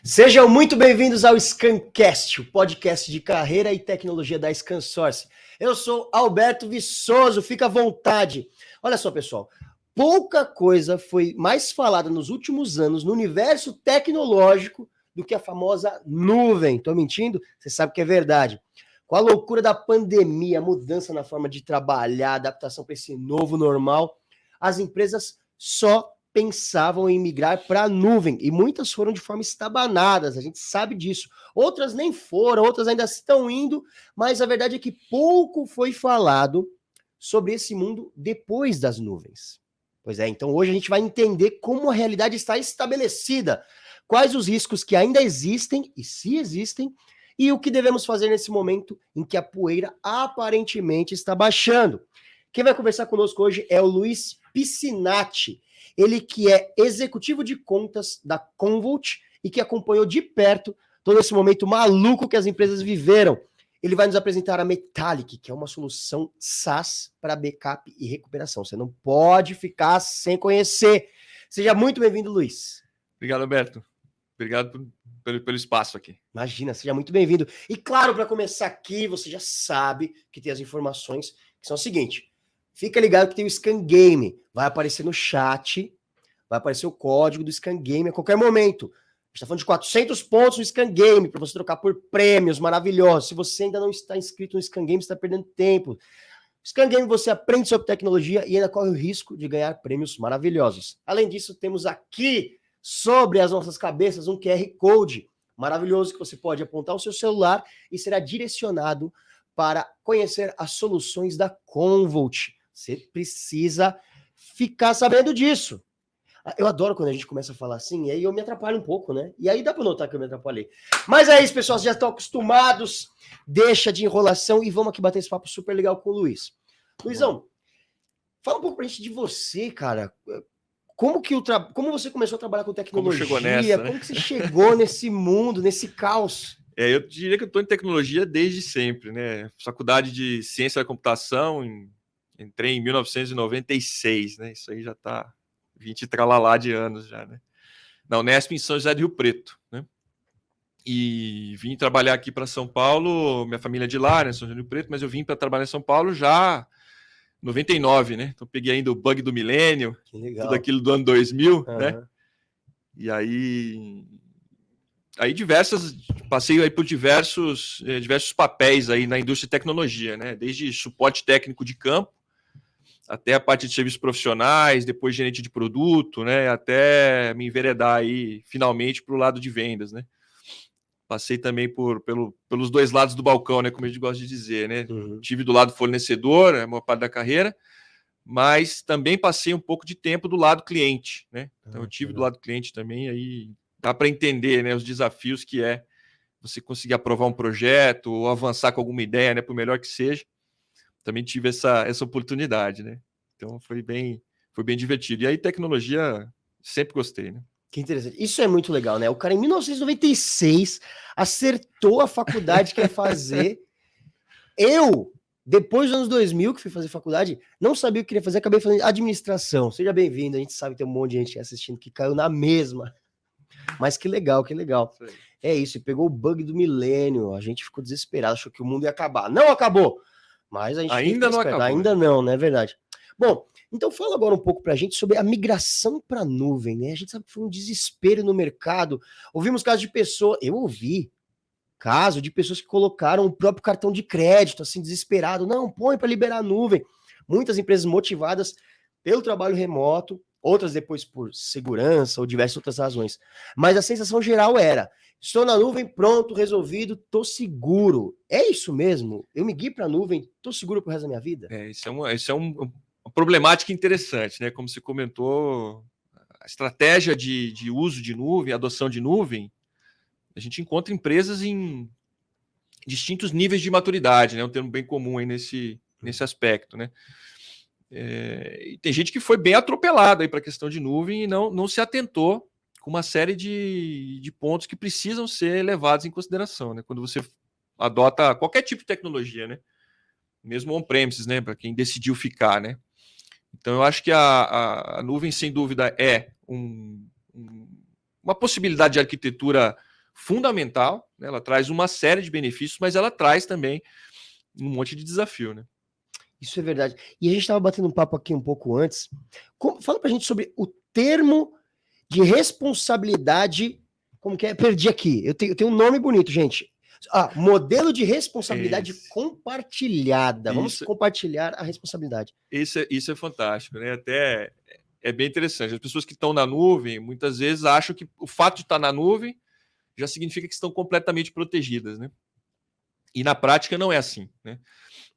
Sejam muito bem-vindos ao Scancast, o podcast de carreira e tecnologia da ScanSource. Eu sou Alberto Viçoso, fica à vontade. Olha só, pessoal, pouca coisa foi mais falada nos últimos anos no universo tecnológico do que a famosa nuvem. Tô mentindo? Você sabe que é verdade. Com a loucura da pandemia, a mudança na forma de trabalhar, adaptação para esse novo normal, as empresas só pensavam em migrar para a nuvem, e muitas foram de forma estabanadas, a gente sabe disso. Outras nem foram, outras ainda estão indo, mas a verdade é que pouco foi falado sobre esse mundo depois das nuvens. Pois é, então hoje a gente vai entender como a realidade está estabelecida, quais os riscos que ainda existem, e se existem, e o que devemos fazer nesse momento em que a poeira aparentemente está baixando. Quem vai conversar conosco hoje é o Luiz Piscinati, ele que é executivo de contas da Commvault e que acompanhou de perto todo esse momento maluco que as empresas viveram. Ele vai nos apresentar a Metallic, que é uma solução SaaS para backup e recuperação. Você não pode ficar sem conhecer. Seja muito bem-vindo, Luiz. Obrigado, Alberto. Obrigado pelo espaço aqui. Imagina, seja muito bem-vindo. E claro, para começar aqui, você já sabe que tem as informações que são o seguinte. Fica ligado que tem o Scan Game. Vai aparecer no chat, vai aparecer o código do Scan Game a qualquer momento. A gente está falando de 400 pontos no Scan Game, para você trocar por prêmios maravilhosos. Se você ainda não está inscrito no Scan Game, você está perdendo tempo. Scan Game você aprende sobre tecnologia e ainda corre o risco de ganhar prêmios maravilhosos. Além disso, temos aqui, sobre as nossas cabeças, um QR Code maravilhoso que você pode apontar o seu celular e será direcionado para conhecer as soluções da Commvault. Você precisa ficar sabendo disso. Eu adoro quando a gente começa a falar assim, e aí eu me atrapalho um pouco, né? E aí dá para notar que eu me atrapalhei. Mas é isso, pessoal, vocês já estão acostumados. Deixa de enrolação e vamos aqui bater esse papo super legal com o Luiz. Luizão, fala um pouco pra gente de você, cara. Como você começou a trabalhar com tecnologia? Como chegou nessa, né? Como que você chegou nesse mundo, nesse caos? Eu diria que eu estou em tecnologia desde sempre, né? Faculdade de Ciência da Computação, entrei em 1996, né? Isso aí já está 20 tralalá de anos já, né? Na Unesp, em São José do Rio Preto, né? E vim trabalhar aqui para São Paulo, minha família é de lá, né? São José do Rio Preto, mas eu vim para trabalhar em São Paulo já em 99, né? Então peguei ainda o bug do milênio, tudo aquilo do ano 2000, né? E aí passei aí por diversos papéis aí na indústria de tecnologia, né? Desde suporte técnico de campo, até a parte de serviços profissionais, depois gerente de produto, né? Até me enveredar aí finalmente para o lado de vendas, né? Passei também pelos dois lados do balcão, né? Como a gente gosta de dizer, né? Tive do lado fornecedor, a maior parte da carreira, mas também passei um pouco de tempo do lado cliente, né? Então eu tive do lado cliente também, aí dá para entender, né, os desafios que é você conseguir aprovar um projeto ou avançar com alguma ideia, né, por melhor que seja. Também tive essa oportunidade, né? Então foi bem divertido. E aí tecnologia sempre gostei, né? Que interessante. Isso é muito legal, né? O cara em 1996 acertou a faculdade que ia fazer. Eu, depois dos anos 2000 que fui fazer faculdade, não sabia o que queria fazer, acabei fazendo administração. Seja bem-vindo, a gente sabe que tem um monte de gente assistindo que caiu na mesma. Mas que legal, que legal. É isso, e pegou o bug do milênio, a gente ficou desesperado, achou que o mundo ia acabar. Não acabou! Mas a gente ainda não acabou. Ainda não, né? É verdade. Bom, então fala agora um pouco pra gente sobre a migração para a nuvem, né? A gente sabe que foi um desespero no mercado. Ouvimos casos de pessoas, eu ouvi caso de pessoas que colocaram o próprio cartão de crédito, assim, desesperado. Não, põe para liberar a nuvem. Muitas empresas motivadas pelo trabalho remoto, outras depois por segurança ou diversas outras razões. Mas a sensação geral era: estou na nuvem, pronto, resolvido, tô seguro. É isso mesmo? Eu miguei para a nuvem, tô seguro pro resto da minha vida? Isso é uma problemática interessante, né? Como você comentou, a estratégia de uso de nuvem, adoção de nuvem, a gente encontra empresas em distintos níveis de maturidade, né? Um termo bem comum aí nesse aspecto, né? E tem gente que foi bem atropelada para a questão de nuvem e não se atentou com uma série de pontos que precisam ser levados em consideração, né? Quando você adota qualquer tipo de tecnologia, né? Mesmo on-premises, né? Para quem decidiu ficar, né? Então, eu acho que a nuvem, sem dúvida, é uma possibilidade de arquitetura fundamental, né? Ela traz uma série de benefícios, mas ela traz também um monte de desafio, né? Isso é verdade. E a gente estava batendo um papo aqui um pouco antes. Fala pra gente sobre o termo de responsabilidade. Como que é? Perdi aqui. Eu tenho um nome bonito, gente. Modelo de responsabilidade compartilhada. Vamos compartilhar a responsabilidade. Isso é fantástico, né? Até é bem interessante. As pessoas que estão na nuvem, muitas vezes acham que o fato de estar na nuvem já significa que estão completamente protegidas, né? E na prática não é assim, né?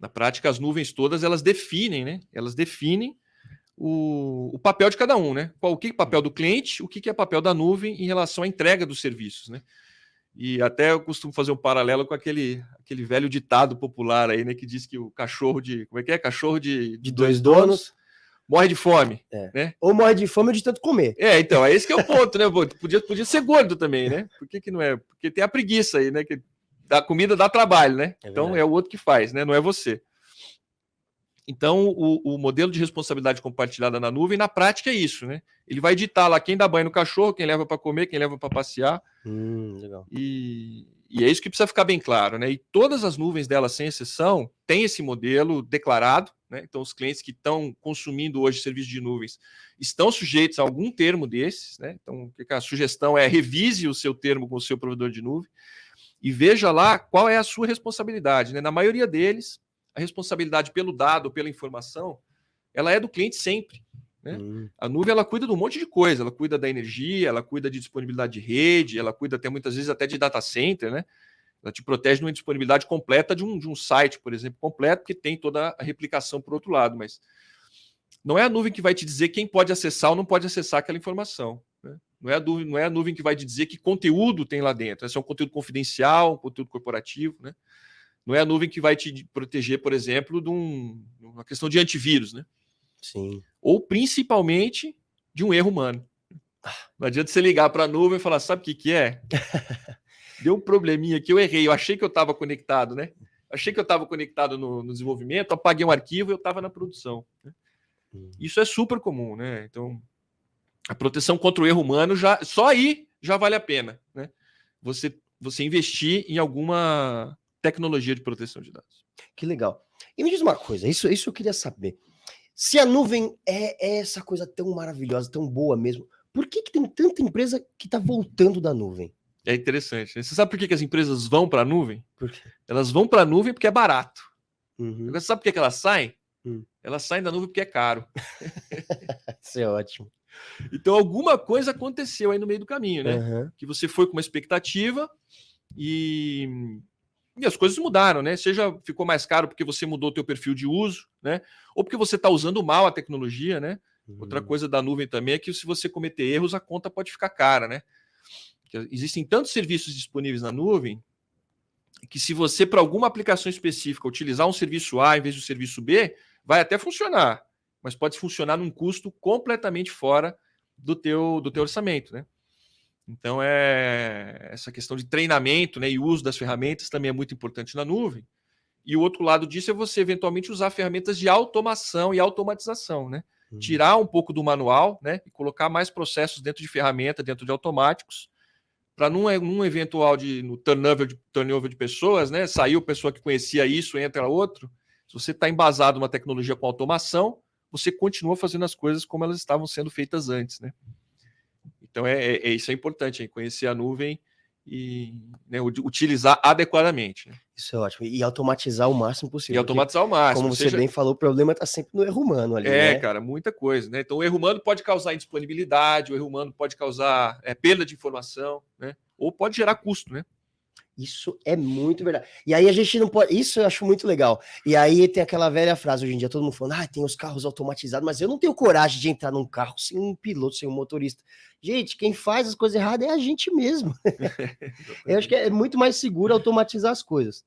Na prática, as nuvens todas, elas definem, né? Elas definem o papel de cada um, né? O que é papel do cliente, o que é papel da nuvem em relação à entrega dos serviços, né? E até eu costumo fazer um paralelo com aquele velho ditado popular aí, né? Que diz que o cachorro de... Como é que é? Cachorro de dois donos morre de fome, né? Ou morre de fome ou de tanto comer. Então, é esse que é o ponto, né? Podia ser gordo também, né? Por que não é? Porque tem a preguiça aí, né? Que a comida dá trabalho, né? Então é o outro que faz, né? Não é você. Então, o modelo de responsabilidade compartilhada na nuvem, na prática, é isso, né? Ele vai ditar lá quem dá banho no cachorro, quem leva para comer, quem leva para passear. Legal. E é isso que precisa ficar bem claro, né? E todas as nuvens delas, sem exceção, têm esse modelo declarado, né? Então, os clientes que estão consumindo hoje serviço de nuvens estão sujeitos a algum termo desses, né? Então, a sugestão é revise o seu termo com o seu provedor de nuvem e veja lá qual é a sua responsabilidade, né? Na maioria deles, a responsabilidade pelo dado, pela informação, ela é do cliente sempre, né? A nuvem, ela cuida de um monte de coisa, ela cuida da energia, ela cuida de disponibilidade de rede, ela cuida até muitas vezes até de data center, né? Ela te protege de uma disponibilidade completa de um site, por exemplo, completo, porque tem toda a replicação por outro lado, mas não é a nuvem que vai te dizer quem pode acessar ou não pode acessar aquela informação, né? Não é a nuvem que vai te dizer que conteúdo tem lá dentro, se é um conteúdo confidencial, um conteúdo corporativo, né? Não é a nuvem que vai te proteger, por exemplo, de uma questão de antivírus, né? Sim. Ou principalmente de um erro humano. Não adianta você ligar para a nuvem e falar, sabe o que é? Deu um probleminha aqui, eu errei, eu achei que eu estava conectado, né? Achei que eu estava conectado no desenvolvimento, apaguei um arquivo e eu estava na produção, né? Isso é super comum, né? Então, a proteção contra o erro humano, só aí já vale a pena, né? Você investir em alguma tecnologia de proteção de dados. Que legal. E me diz uma coisa, isso eu queria saber. Se a nuvem é essa coisa tão maravilhosa, tão boa mesmo, por que tem tanta empresa que está voltando da nuvem? É interessante. Você sabe por que as empresas vão para a nuvem? Por quê? Elas vão para a nuvem porque é barato. Uhum. Você sabe por que elas saem? Elas saem da nuvem porque é caro. Isso é ótimo. Então, alguma coisa aconteceu aí no meio do caminho, né? Uhum. Que você foi com uma expectativa e as coisas mudaram, né? Seja ficou mais caro porque você mudou o teu perfil de uso, né? Ou porque você está usando mal a tecnologia, né? Outra coisa da nuvem também é que se você cometer erros, a conta pode ficar cara, né? Porque existem tantos serviços disponíveis na nuvem que se você, para alguma aplicação específica, utilizar um serviço A em vez do serviço B, vai até funcionar, mas pode funcionar num custo completamente fora do teu orçamento, né? Então, essa questão de treinamento, né, e uso das ferramentas também é muito importante na nuvem. E o outro lado disso é você, eventualmente, usar ferramentas de automação e automatização, né? Tirar um pouco do manual, né, e colocar mais processos dentro de ferramenta, dentro de automáticos, para num eventual no turnover de pessoas, né, saiu pessoa que conhecia isso, entra outro. Se você está embasado numa tecnologia com automação, você continua fazendo as coisas como elas estavam sendo feitas antes, né? Então, isso é importante, conhecer a nuvem e, né, utilizar adequadamente, né? Isso é ótimo. E automatizar o máximo possível. E automatizar o máximo. Como você bem falou, o problema está sempre no erro humano ali, né? Cara, muita coisa, né? Então, o erro humano pode causar indisponibilidade, o erro humano pode causar perda de informação, né? Ou pode gerar custo, né? Isso é muito verdade. E aí a gente não pode... Isso eu acho muito legal. E aí tem aquela velha frase hoje em dia, todo mundo falando, tem os carros automatizados, mas eu não tenho coragem de entrar num carro sem um piloto, sem um motorista. Gente, quem faz as coisas erradas é a gente mesmo. Eu acho que é muito mais seguro automatizar as coisas.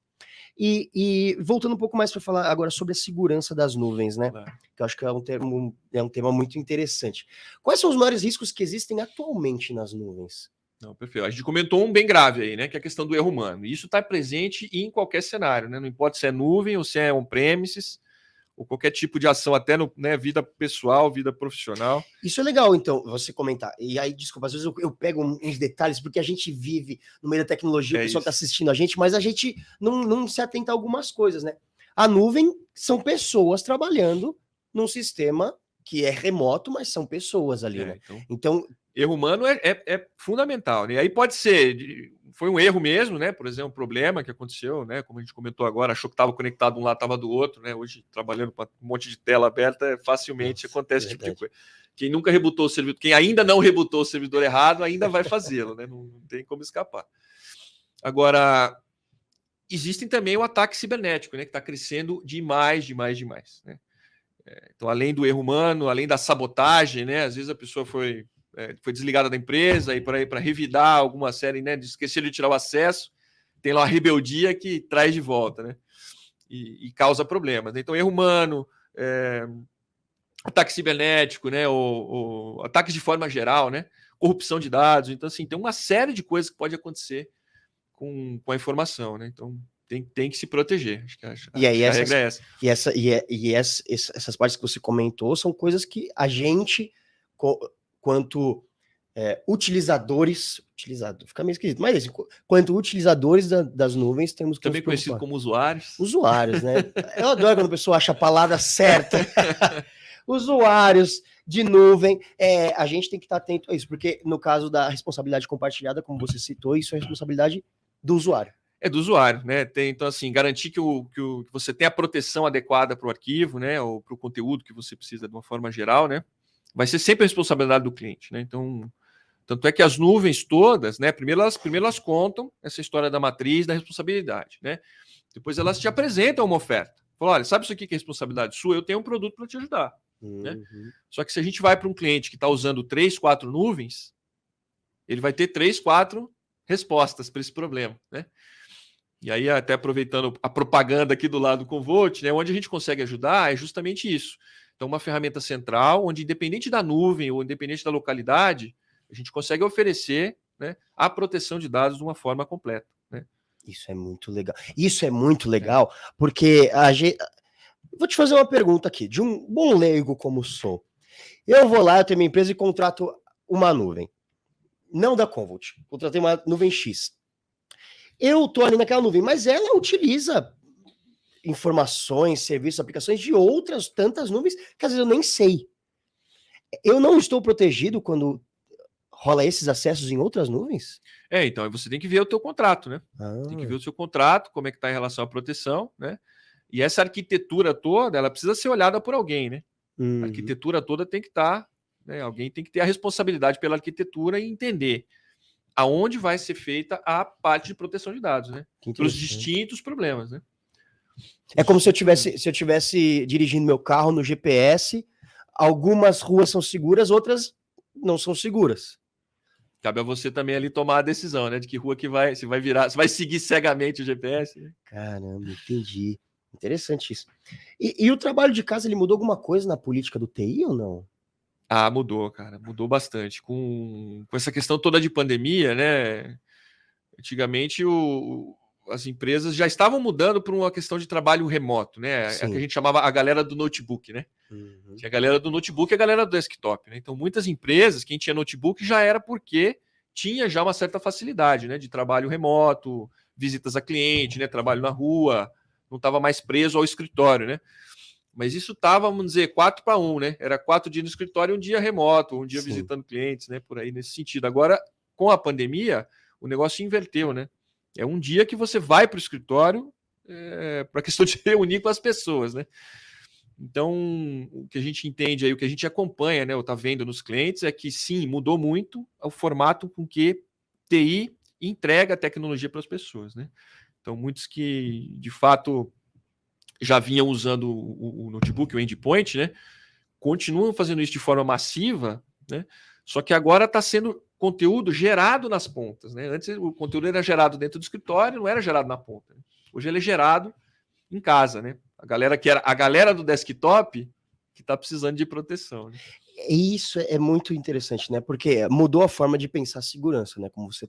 E voltando um pouco mais para falar agora sobre a segurança das nuvens, né? Claro. Que eu acho que é um tema muito interessante. Quais são os maiores riscos que existem atualmente nas nuvens? Não, perfeito. A gente comentou um bem grave aí, né? Que é a questão do erro humano. E isso está presente em qualquer cenário, né? Não importa se é nuvem ou se é on-premises ou qualquer tipo de ação, até no, né, vida pessoal, vida profissional. Isso é legal, então, você comentar. E aí, desculpa, às vezes eu pego uns detalhes, porque a gente vive no meio da tecnologia, o pessoal está assistindo a gente, mas a gente não se atenta a algumas coisas, né? A nuvem são pessoas trabalhando num sistema que é remoto, mas são pessoas ali, né? Então, erro humano é fundamental, né? E aí pode ser, foi um erro mesmo, né? Por exemplo, um problema que aconteceu, né? Como a gente comentou agora, achou que estava conectado um lado, estava do outro, né? Hoje, trabalhando com um monte de tela aberta, facilmente acontece esse tipo de coisa. Quem nunca rebutou o servidor, quem ainda não rebutou o servidor errado, ainda vai fazê-lo, né? Não tem como escapar. Agora, existem também o ataque cibernético, né? Que está crescendo demais, né? Então, além do erro humano, além da sabotagem, né? Às vezes a pessoa foi desligada da empresa e para revidar alguma série, né? Esquecer de tirar o acesso, tem lá uma rebeldia que traz de volta, né? E causa problemas. Então, erro humano, ataque cibernético, né? Ou ataques de forma geral, né? Corrupção de dados. Então, assim, tem uma série de coisas que pode acontecer com a informação, né? Então, tem que se proteger. Acho que a regra é essa. E essas partes que você comentou são coisas que a gente, quanto utilizadores, fica meio esquisito, mas assim, quanto utilizadores das nuvens, temos que também conhecido como usuários. Usuários, né? Eu adoro quando a pessoa acha a palavra certa. Usuários de nuvem, a gente tem que estar atento a isso, porque no caso da responsabilidade compartilhada, como você citou, isso é responsabilidade do usuário. É do usuário, né? Então, assim, garantir que você tenha a proteção adequada para o arquivo, né? Ou para o conteúdo que você precisa de uma forma geral, né? Vai ser sempre a responsabilidade do cliente, né? Então, tanto é que as nuvens todas, né? Primeiro elas contam essa história da matriz da responsabilidade, né? Depois elas te apresentam uma oferta. Falam, olha, sabe isso aqui que é responsabilidade sua? Eu tenho um produto para te ajudar. Né? Só que se a gente vai para um cliente que está usando 3, 4 nuvens, ele vai ter 3, 4 respostas para esse problema, né? E aí, até aproveitando a propaganda aqui do lado do Covolt, né, onde a gente consegue ajudar é justamente isso. Então, uma ferramenta central, onde independente da nuvem ou independente da localidade, a gente consegue oferecer, né, a proteção de dados de uma forma completa. Né? Isso é muito legal. Isso é muito legal, porque a gente... Vou te fazer uma pergunta aqui, de um bom leigo como sou. Eu vou lá, eu tenho minha empresa e contrato uma nuvem. Não da Covolt, contratei uma nuvem X. Eu tô ali naquela nuvem, mas ela utiliza informações, serviços, aplicações de outras tantas nuvens que às vezes eu nem sei. Eu não estou protegido quando rola esses acessos em outras nuvens? Então, você tem que ver o teu contrato, né? Tem que ver o seu contrato, como é que está em relação à proteção, né? E essa arquitetura toda, ela precisa ser olhada por alguém, né? A arquitetura toda tem que estar, né? Alguém tem que ter a responsabilidade pela arquitetura e entender aonde vai ser feita a parte de proteção de dados, né? Para os distintos problemas, né? É como se eu tivesse dirigindo meu carro no GPS, algumas ruas são seguras, outras não são seguras. Cabe a você também ali tomar a decisão, né? De que rua que se vai seguir cegamente o GPS. Né? Caramba, entendi. Interessante isso. E o trabalho de casa, ele mudou alguma coisa na política do TI ou não? Ah, mudou, cara. Mudou bastante. Com essa questão toda de pandemia, né? Antigamente, as empresas já estavam mudando para uma questão de trabalho remoto, né? É que a gente chamava a galera do notebook, né? Tinha a galera do notebook e a galera do desktop, né? Então, muitas empresas, quem tinha notebook já era porque tinha já uma certa facilidade, né? De trabalho remoto, visitas a cliente, né? Trabalho na rua, não estava mais preso ao escritório, né? Mas isso estava, vamos dizer, 4-1, né? Era 4 dias no escritório e um dia remoto, um dia visitando clientes, né? Por aí nesse sentido. Agora, com a pandemia, o negócio inverteu, né? É um dia que você vai para o escritório para a questão de reunir com as pessoas, né? Então, o que a gente entende aí, o que a gente acompanha, né? Ou está vendo nos clientes é que sim, mudou muito o formato com que TI entrega a tecnologia para as pessoas, né? Então, muitos que de fato já vinham usando o notebook, o endpoint, né? Continuam fazendo isso de forma massiva, né? Só que agora está sendo conteúdo gerado nas pontas, né? Antes o conteúdo era gerado dentro do escritório, não era gerado na ponta. Né? Hoje ele é gerado em casa, né? A galera do desktop que está precisando de proteção. Né? Isso é muito interessante, né? Porque mudou a forma de pensar segurança, né? Como você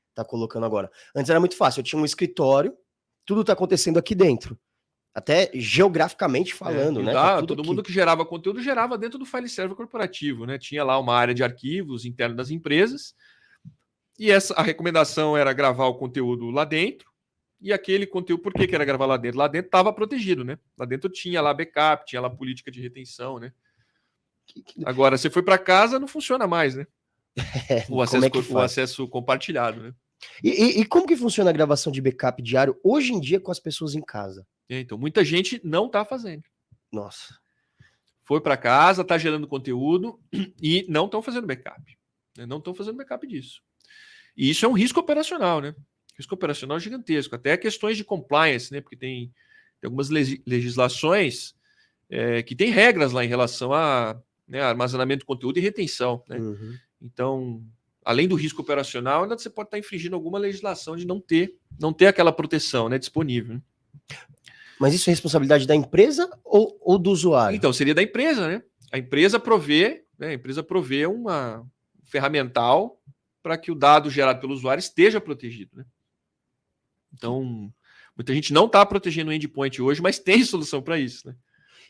está colocando agora. Antes era muito fácil, eu tinha um escritório, tudo está acontecendo aqui dentro. Até geograficamente falando, né? Tá tudo todo aqui. mundo que gerava conteúdo gerava dentro do file server corporativo, né? Tinha lá uma área de arquivos interna das empresas, e a recomendação era gravar o conteúdo lá dentro, e aquele conteúdo, por que era gravar lá dentro? Lá dentro estava protegido, né? Lá dentro tinha lá backup, tinha lá política de retenção, né? Agora, você foi para casa, não funciona mais, né? O acesso compartilhado, né? E como que funciona a gravação de backup diário hoje em dia com as pessoas em casa? Então, muita gente não está fazendo. Nossa. Foi para casa, está gerando conteúdo e não estão fazendo backup. Não estão fazendo backup disso. E isso é um risco operacional, né? Risco operacional gigantesco. Até questões de compliance, né? Porque tem algumas legislações que tem regras lá em relação a armazenamento de conteúdo e retenção, né? Uhum. Então, além do risco operacional, ainda você pode estar infringindo alguma legislação de não ter aquela proteção, né, disponível. Mas isso é responsabilidade da empresa ou do usuário? Então, seria da empresa, né? A empresa provê uma ferramental para que o dado gerado pelo usuário esteja protegido, né? Então, muita gente não está protegendo o endpoint hoje, mas tem solução para isso, né?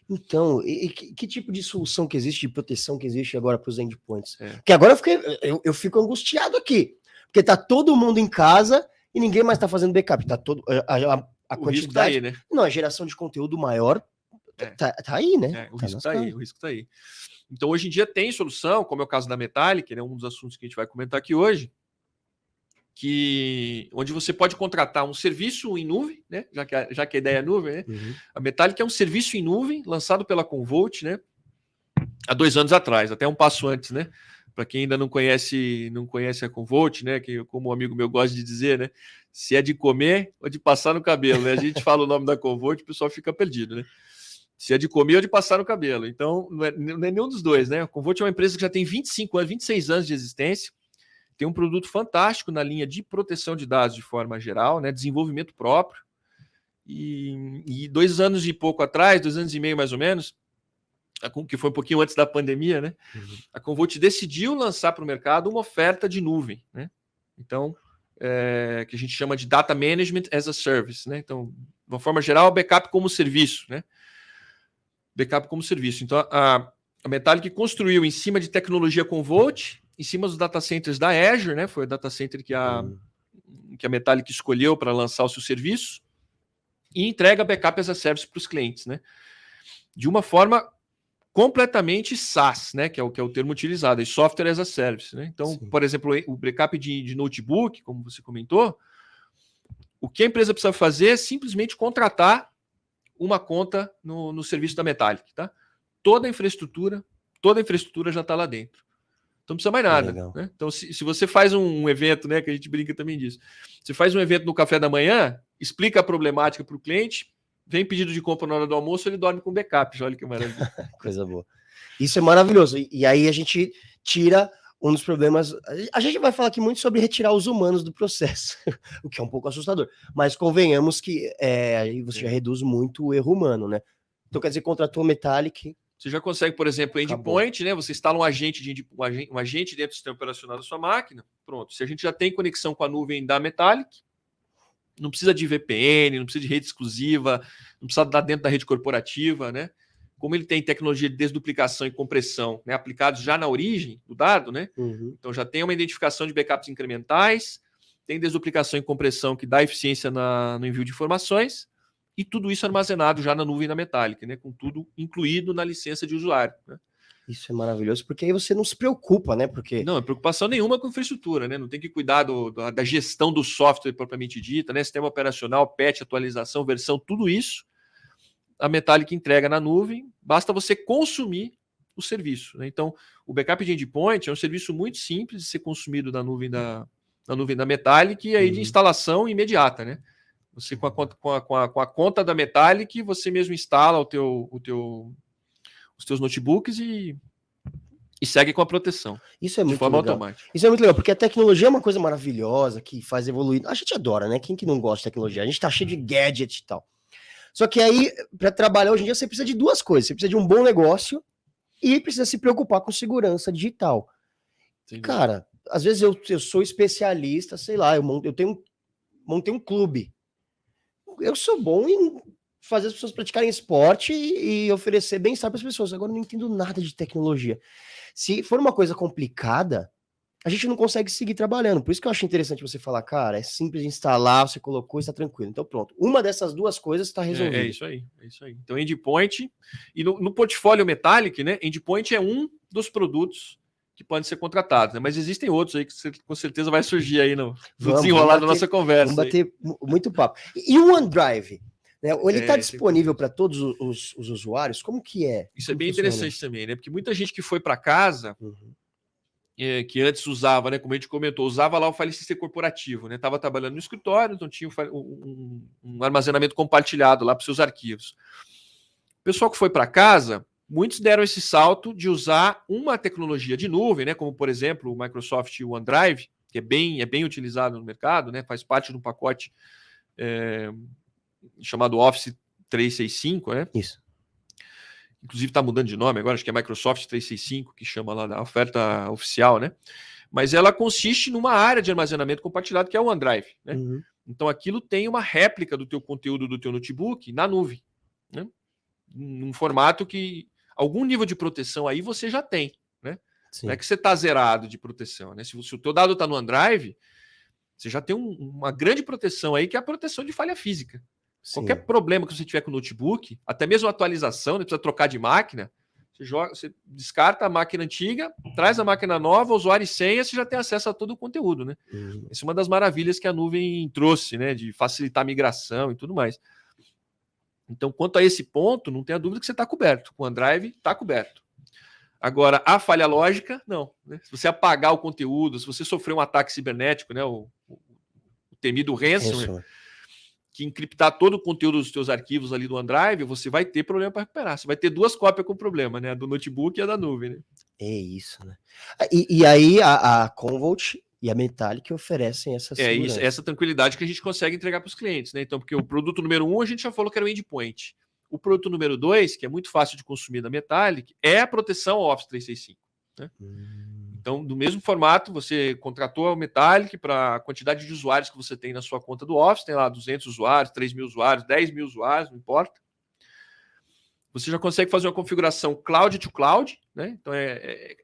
Então, que tipo de solução que existe, de proteção que existe agora para os endpoints? Porque agora eu fico angustiado aqui, porque tá todo mundo em casa e ninguém mais está fazendo backup. Tá todo a o risco tá aí, né? Não, a geração de conteúdo maior tá aí, né? O risco tá aí. Então, hoje em dia tem solução, como é o caso da Metallic, né, um dos assuntos que a gente vai comentar aqui hoje, onde você pode contratar um serviço em nuvem, né? Já que a ideia é nuvem, né? Uhum. A Metallic é um serviço em nuvem lançado pela Commvault, né? Há 2 anos atrás, até um passo antes, né? Para quem ainda não conhece a Commvault, né? Que, como um amigo meu gosta de dizer, né? Se é de comer ou de passar no cabelo, né? A gente fala o nome da Commvault, o pessoal fica perdido, né? Se é de comer ou de passar no cabelo. Então, não é nenhum dos dois, né? A Commvault é uma empresa que já tem 25 anos, 26 anos de existência. Tem um produto fantástico na linha de proteção de dados de forma geral, né? Desenvolvimento próprio. E 2 anos e pouco atrás, 2 anos e meio mais ou menos, que foi um pouquinho antes da pandemia, né? Uhum. A Commvault decidiu lançar para o mercado uma oferta de nuvem, né? Então, que a gente chama de Data Management as a Service, né? Então, de uma forma geral, backup como serviço, né? Backup como serviço. Então, a Metallic construiu em cima de tecnologia Commvault, em cima dos data centers da Azure, né? Foi o data center que a Metallic escolheu para lançar o seu serviço, e entrega backup as a service para os clientes, né? De uma forma completamente SaaS, né? Que é o termo utilizado, e software as a service, né? Então, sim, por exemplo, o backup de notebook, como você comentou, o que a empresa precisa fazer é simplesmente contratar uma conta no serviço da Metallic, tá? Toda a infraestrutura já está lá dentro. Então não precisa mais nada, né? Então, se você faz um evento, né, que a gente brinca também disso, você faz um evento no café da manhã, explica a problemática para o cliente, vem pedido de compra na hora do almoço, ele dorme com backup. Olha que maravilha. Coisa boa. Isso é maravilhoso. E aí a gente tira um dos problemas. A gente vai falar aqui muito sobre retirar os humanos do processo, o que é um pouco assustador. Mas convenhamos que aí você já reduz muito o erro humano, né? Então, quer dizer, contratou Metallic. Você já consegue, por exemplo, endpoint, né? Você instala um agente dentro do sistema operacional da sua máquina. Pronto. Se a gente já tem conexão com a nuvem da Metallic, não precisa de VPN, não precisa de rede exclusiva, não precisa dar dentro da rede corporativa, né? Como ele tem tecnologia de desduplicação e compressão, né, aplicados já na origem do dado, né? Uhum. Então já tem uma identificação de backups incrementais, tem desduplicação e compressão que dá eficiência no envio de informações, e tudo isso armazenado já na nuvem da Metallic, né? Com tudo incluído na licença de usuário, né? Isso é maravilhoso, porque aí você não se preocupa, né? Porque não é preocupação nenhuma com infraestrutura, né? Não tem que cuidar da gestão do software propriamente dita, né? Sistema operacional, patch, atualização, versão, tudo isso a Metallic entrega na nuvem, basta você consumir o serviço, né? Então, o backup de endpoint é um serviço muito simples de ser consumido na nuvem da Metallic e aí de instalação imediata, né? Você com a conta da Metallic, você mesmo instala os teus notebooks e segue com a proteção. Isso é muito de forma legal. Automática. Isso é muito legal, porque a tecnologia é uma coisa maravilhosa que faz evoluir. A gente adora, né? Quem que não gosta de tecnologia? A gente tá cheio de gadget e tal. Só que aí, para trabalhar hoje em dia, você precisa de 2 coisas. Você precisa de um bom negócio e precisa se preocupar com segurança digital. Entendi. Cara, às vezes eu sou especialista, sei lá, eu montei um clube. Eu sou bom em fazer as pessoas praticarem esporte e oferecer bem-estar para as pessoas. Agora eu não entendo nada de tecnologia. Se for uma coisa complicada, a gente não consegue seguir trabalhando. Por isso que eu acho interessante você falar, cara, é simples de instalar, você colocou, está tranquilo. Então pronto. Uma dessas duas coisas está resolvida. É isso aí, é isso aí. Então endpoint, e no portfólio Metallic, né, endpoint é um dos produtos que podem ser contratados, né? Mas existem outros aí que você, com certeza vai surgir aí no desenrolar da nossa conversa. Vamos bater muito papo. E o OneDrive? Né? Ele está disponível para todos os usuários? Como que é? Isso é bem interessante também, né? Porque muita gente que foi para casa, que antes usava, né? Como a gente comentou, usava lá o file system corporativo, né? Estava trabalhando no escritório, então tinha um armazenamento compartilhado lá para os seus arquivos. O pessoal que foi para casa, muitos deram esse salto de usar uma tecnologia de nuvem, né? Como por exemplo o Microsoft OneDrive, que é bem utilizado no mercado, né? Faz parte de um pacote chamado Office 365, né? Isso. Inclusive está mudando de nome agora, acho que é Microsoft 365, que chama lá da oferta oficial, né? Mas ela consiste numa área de armazenamento compartilhado, que é o OneDrive, né? Então aquilo tem uma réplica do teu conteúdo do teu notebook na nuvem, né? Num formato que algum nível de proteção aí você já tem, né? Sim. Não é que você está zerado de proteção, né? Se o teu dado está no OneDrive, você já tem uma grande proteção aí, que é a proteção de falha física. Sim. Qualquer problema que você tiver com o notebook, até mesmo atualização, né, precisa trocar de máquina, você descarta a máquina antiga, traz a máquina nova, usuário e senha, você já tem acesso a todo o conteúdo, né? Essa é uma das maravilhas que a nuvem trouxe, né? De facilitar a migração e tudo mais. Então, quanto a esse ponto, não tenha dúvida que você está coberto. Com o OneDrive, está coberto. Agora, a falha lógica, não. Né? Se você apagar o conteúdo, se você sofrer um ataque cibernético, né, o temido ransomware, que encriptar todo o conteúdo dos seus arquivos ali do OneDrive, você vai ter problema para recuperar. Você vai ter duas cópias com problema, né? A do notebook e a da nuvem, né? É isso, né? E aí a Commvault e a Metallic oferecem essa segurança. Essa tranquilidade que a gente consegue entregar para os clientes, né? Então, porque o produto número 1 a gente já falou que era o endpoint. O produto número 2, que é muito fácil de consumir da Metallic, é a proteção Office 365. Né? Então, do mesmo formato, você contratou a Metallic para a quantidade de usuários que você tem na sua conta do Office, tem lá 200 usuários, 3.000 usuários, 10.000 usuários, não importa. Você já consegue fazer uma configuração cloud to cloud, né? Então, é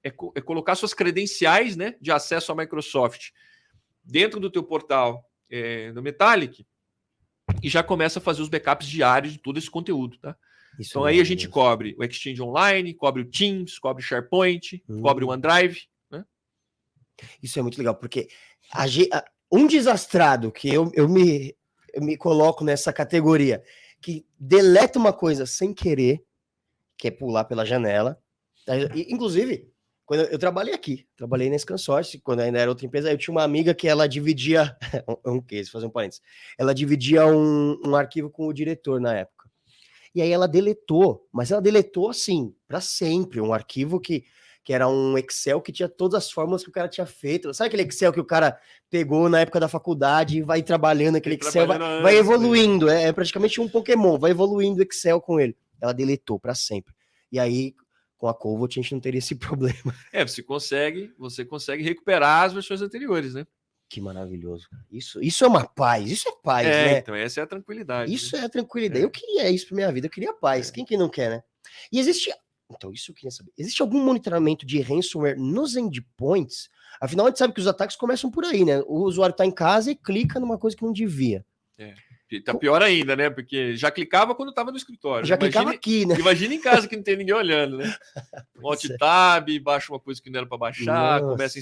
colocar suas credenciais, né, de acesso à Microsoft dentro do teu portal do Metallic e já começa a fazer os backups diários de todo esse conteúdo, tá? Isso então, aí a gente cobre o Exchange Online, cobre o Teams, cobre o SharePoint, cobre o OneDrive, né? Isso é muito legal, porque um desastrado que eu me coloco nessa categoria, que deleta uma coisa sem querer, que é pular pela janela. Inclusive, quando eu trabalhei nesse consórcio, quando ainda era outra empresa, eu tinha uma amiga que ela dividia, fazer um parênteses, ela dividia um arquivo com o diretor na época. E aí ela deletou, mas ela deletou assim, para sempre, um arquivo que era um Excel que tinha todas as fórmulas que o cara tinha feito. Sabe aquele Excel que o cara pegou na época da faculdade e vai trabalhando aquele Excel, vai evoluindo, é praticamente um Pokémon, vai evoluindo o Excel com ele. Ela deletou para sempre. E aí, com a Commvault, a gente não teria esse problema. Você consegue recuperar as versões anteriores, né? Que maravilhoso. Isso é uma paz, isso é paz, né? Então essa é a tranquilidade. Isso é a tranquilidade. Eu queria isso pra minha vida, eu queria paz. Quem que não quer, né? E existe... Então, isso eu queria saber. Existe algum monitoramento de ransomware nos endpoints? Afinal, a gente sabe que os ataques começam por aí, né? O usuário tá em casa e clica numa coisa que não devia. Tá pior ainda, né? Porque já clicava quando estava no escritório. Já clicava aqui, né? Imagina em casa que não tem ninguém olhando, né? Alt Tab, baixa uma coisa que não era para baixar, começa a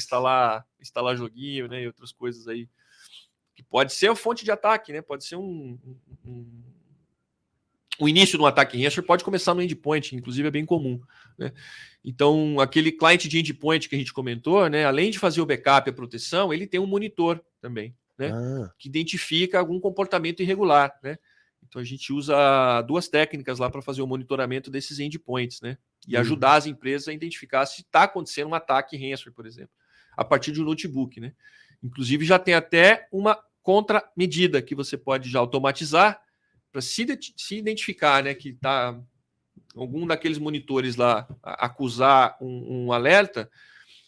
instalar joguinho, né? E outras coisas aí. Que pode ser a fonte de ataque, né? Pode ser o início de um ataque ransomware pode começar no endpoint, inclusive é bem comum, né? Então, aquele cliente de endpoint que a gente comentou, né? Além de fazer o backup e a proteção, ele tem um monitor também, né? Que identifica algum comportamento irregular, né? Então a gente usa duas técnicas lá para fazer o monitoramento desses endpoints, né? E ajudar as empresas a identificar se está acontecendo um ataque ransomware, por exemplo, a partir de um notebook, né? Inclusive já tem até uma contramedida que você pode já automatizar para se identificar, né, que está algum daqueles monitores lá acusar um alerta.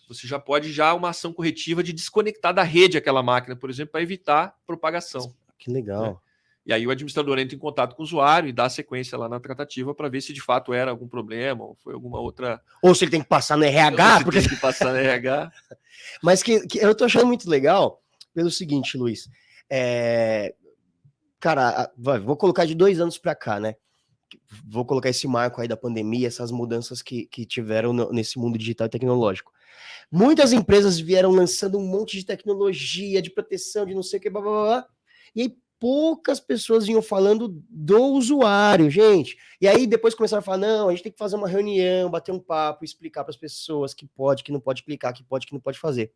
Você já pode uma ação corretiva de desconectar da rede aquela máquina, por exemplo, para evitar propagação. Que legal. Né? E aí o administrador entra em contato com o usuário e dá sequência lá na tratativa para ver se de fato era algum problema ou foi alguma outra... Ou se ele tem que passar no RH. Porque tem que passar no RH. Mas que eu tô achando muito legal pelo seguinte, Luiz. Cara, vou colocar de 2 anos para cá, né? Vou colocar esse marco aí da pandemia, essas mudanças que tiveram nesse mundo digital e tecnológico. Muitas empresas vieram lançando um monte de tecnologia, de proteção, de não sei o que, blá, blá, blá, e aí poucas pessoas vinham falando do usuário, gente. E aí depois começaram a falar, não, a gente tem que fazer uma reunião, bater um papo, explicar para as pessoas que pode, que não pode clicar, que não pode fazer.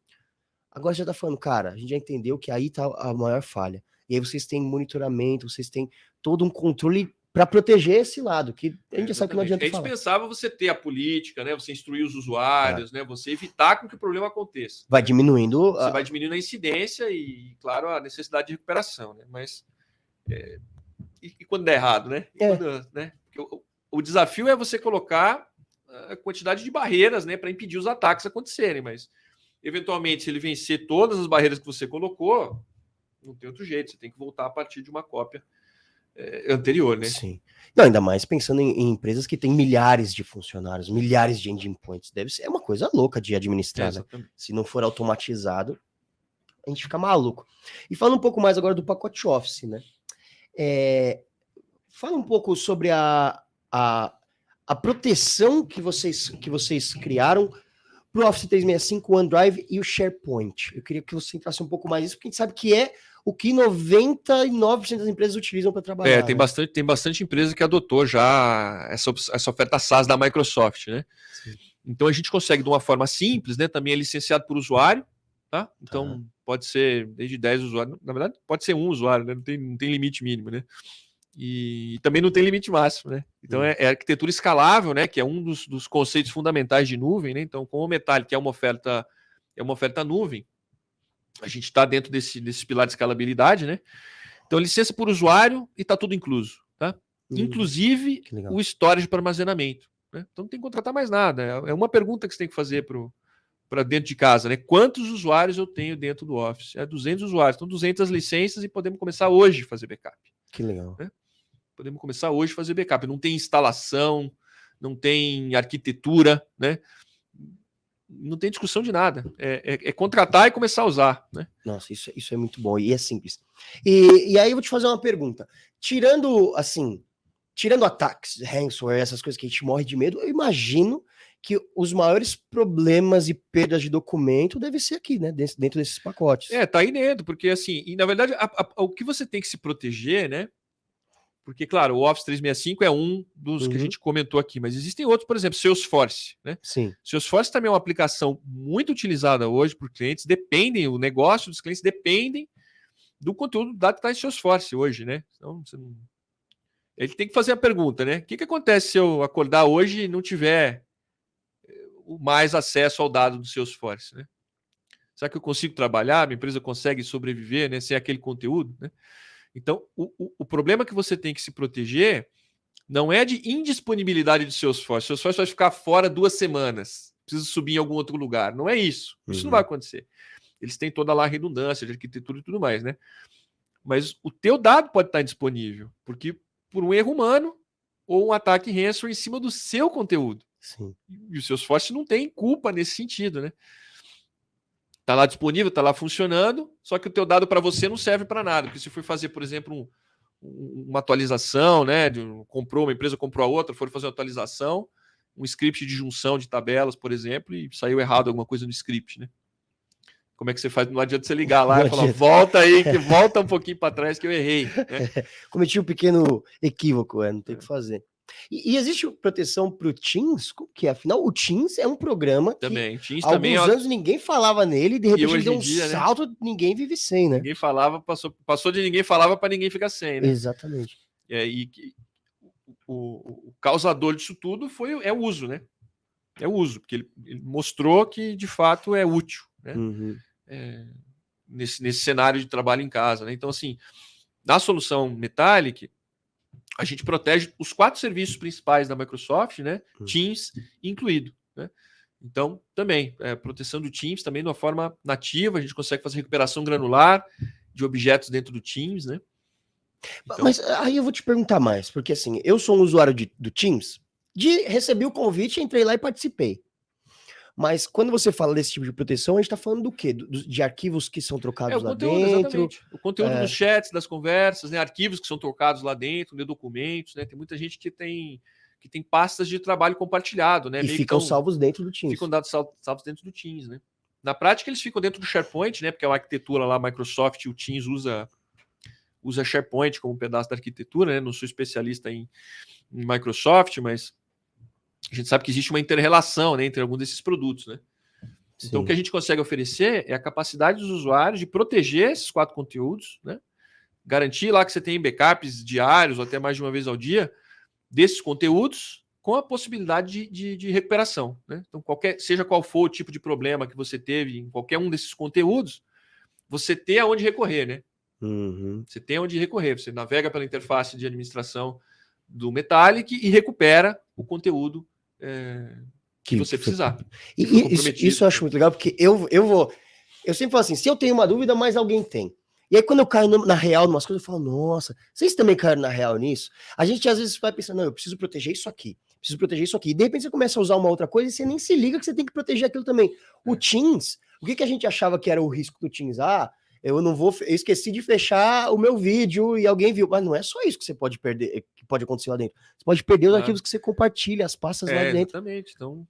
Agora já tá falando, cara, a gente já entendeu que aí tá a maior falha. E aí vocês têm monitoramento, vocês têm todo um controle para proteger esse lado, que a gente já sabe que não adianta falar. É indispensável você ter a política, né? Você instruir os usuários, né? Você evitar com que o problema aconteça. Vai diminuindo... Você vai diminuindo a incidência e, claro, a necessidade de recuperação, né? Mas... E quando der errado, né? Quando, né? O desafio é você colocar a quantidade de barreiras, né? Para impedir os ataques acontecerem, mas... Eventualmente, se ele vencer todas as barreiras que você colocou, não tem outro jeito. Você tem que voltar a partir de uma cópia anterior, né? Sim. Não, ainda mais pensando em empresas que têm milhares de funcionários, milhares de ending points. Deve ser uma coisa louca de administrar, né? Se não for automatizado, a gente fica maluco. E falando um pouco mais agora do pacote Office, né? Fala um pouco sobre a proteção que vocês criaram para o Office 365, o OneDrive e o SharePoint. Eu queria que você entrasse um pouco mais nisso, porque a gente sabe que é o que 99% das empresas utilizam para trabalhar. Tem bastante empresa que adotou já essa oferta SaaS da Microsoft, né? Sim. Então a gente consegue de uma forma simples, né? Também é licenciado por usuário, tá? Então pode ser desde 10 usuários, na verdade pode ser um usuário, né? Não tem limite mínimo, né? E também não tem limite máximo, né? Então é arquitetura escalável, né? Que é um dos conceitos fundamentais de nuvem, né? Então, como o Metallic é uma oferta nuvem, a gente está dentro desse pilar de escalabilidade, né? Então, licença por usuário e está tudo incluso, tá? Inclusive o storage para armazenamento, né? Então não tem que contratar mais nada. É uma pergunta que você tem que fazer para dentro de casa, né? Quantos usuários eu tenho dentro do Office? 200 usuários, então 200 licenças e podemos começar hoje a fazer backup. Que legal. Né? Podemos começar hoje a fazer backup. Não tem instalação, não tem arquitetura, né? Não tem discussão de nada. É contratar e começar a usar, né? Nossa, isso é muito bom e é simples. E aí eu vou te fazer uma pergunta. Tirando ataques, ransomware, essas coisas que a gente morre de medo, eu imagino que os maiores problemas e perdas de documento devem ser aqui, né? Dentro desses pacotes. Tá aí dentro, porque assim, e na verdade, o que você tem que se proteger, né? Porque, claro, o Office 365 é um dos que a gente comentou aqui, mas existem outros, por exemplo, Salesforce, né? Sim. Salesforce também é uma aplicação muito utilizada hoje por clientes, o negócio dos clientes dependem do conteúdo do dado que está em Salesforce hoje, né? Então, ele tem que fazer a pergunta, né? O que acontece se eu acordar hoje e não tiver mais acesso ao dado do Salesforce, né? Será que eu consigo trabalhar? Minha empresa consegue sobreviver, né, sem aquele conteúdo, né? Então, o problema que você tem que se proteger não é de indisponibilidade do Salesforce. O Salesforce vai ficar fora 2 semanas. Precisa subir em algum outro lugar. Não é isso. Isso não vai acontecer. Eles têm toda lá a redundância de arquitetura e tudo mais, né? Mas o teu dado pode estar indisponível, porque por um erro humano ou um ataque ransomware em cima do seu conteúdo. Sim. E o Salesforce não tem culpa nesse sentido, né? Está lá disponível, está lá funcionando, só que o teu dado para você não serve para nada. Porque se for fazer, por exemplo, uma atualização, né? Uma empresa comprou a outra, for fazer uma atualização, um script de junção de tabelas, por exemplo, e saiu errado alguma coisa no script, né? Como é que você faz? Não adianta você ligar lá e falar, volta aí, que volta um pouquinho para trás que eu errei. Né? Cometi um pequeno equívoco, não tem o que fazer. E existe proteção para o Teams? Como que é? Afinal, o Teams é um programa também. que Teams há alguns anos ninguém falava nele, e de repente ele deu um salto, né? Ninguém vive sem, né? Ninguém falava, passou de ninguém falava para ninguém ficar sem, né? Exatamente. O causador disso tudo é o uso, né? É o uso, porque ele mostrou que de fato é útil, né? Nesse cenário de trabalho em casa, né? Então, assim, na solução Metallic, a gente protege os 4 serviços principais da Microsoft, né? Teams incluído, né? Então, também, proteção do Teams também de uma forma nativa, a gente consegue fazer recuperação granular de objetos dentro do Teams, né? Então, Mas aí eu vou te perguntar mais, porque assim, eu sou um usuário do Teams, recebi o convite, entrei lá e participei. Mas quando você fala desse tipo de proteção, a gente está falando do quê? De arquivos que são é trocados o lá conteúdo, dentro, exatamente. O conteúdo dos chats, das conversas, né? Arquivos que são trocados lá dentro, né? Documentos, né? Tem muita gente que tem pastas de trabalho compartilhado, né? e Meio ficam que salvos dentro do Teams. ficam dados salvos dentro do Teams, né? Na prática, eles ficam dentro do SharePoint, né? Porque a arquitetura lá, Microsoft e o Teams usa SharePoint como um pedaço da arquitetura, né? Não sou especialista em Microsoft, mas a gente sabe que existe uma inter-relação, né, entre alguns desses produtos, né? Então, o que a gente consegue oferecer é a capacidade dos usuários de proteger esses 4 conteúdos, né? Garantir lá que você tem backups diários ou até mais de uma vez ao dia desses conteúdos com a possibilidade de recuperação, né? Então, seja qual for o tipo de problema que você teve em qualquer um desses conteúdos, você tem aonde recorrer, né? Uhum. Você tem onde recorrer. Você navega pela interface de administração do Metallic e recupera o conteúdo que você precisar. E isso eu acho muito legal, porque eu sempre falo assim, se eu tenho uma dúvida, mais alguém tem. E aí quando eu caio na real, umas coisas, eu falo, nossa, vocês também caíram na real nisso? A gente às vezes vai pensando, não, eu preciso proteger isso aqui, preciso proteger isso aqui. E de repente você começa a usar uma outra coisa e você nem se liga que você tem que proteger aquilo também. O Teams, o que a gente achava que era o risco do Teams? Eu esqueci de fechar o meu vídeo e alguém viu. Mas não é só isso que você pode perder, que pode acontecer lá dentro. Você pode perder os arquivos que você compartilha, as pastas lá dentro. Exatamente. Então,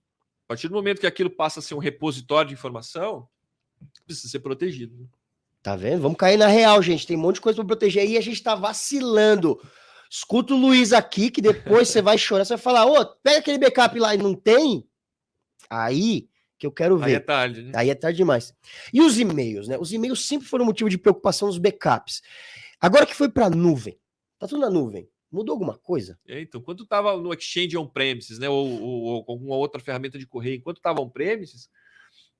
a partir do momento que aquilo passa a ser um repositório de informação, precisa ser protegido. Tá vendo? Vamos cair na real, gente. Tem um monte de coisa para proteger aí e a gente tá vacilando. Escuta o Luiz aqui, que depois você vai chorar. Você vai falar, ô, pega aquele backup lá e não tem. Aí que eu quero ver. Aí é tarde, né? Aí é tarde demais. E os e-mails, né? Os e-mails sempre foram motivo de preocupação nos backups. Agora que foi para nuvem, tá tudo na nuvem. Mudou alguma coisa? Então, quando estava no Exchange on-premises, né, ou alguma outra ferramenta de correio, enquanto estava on-premises,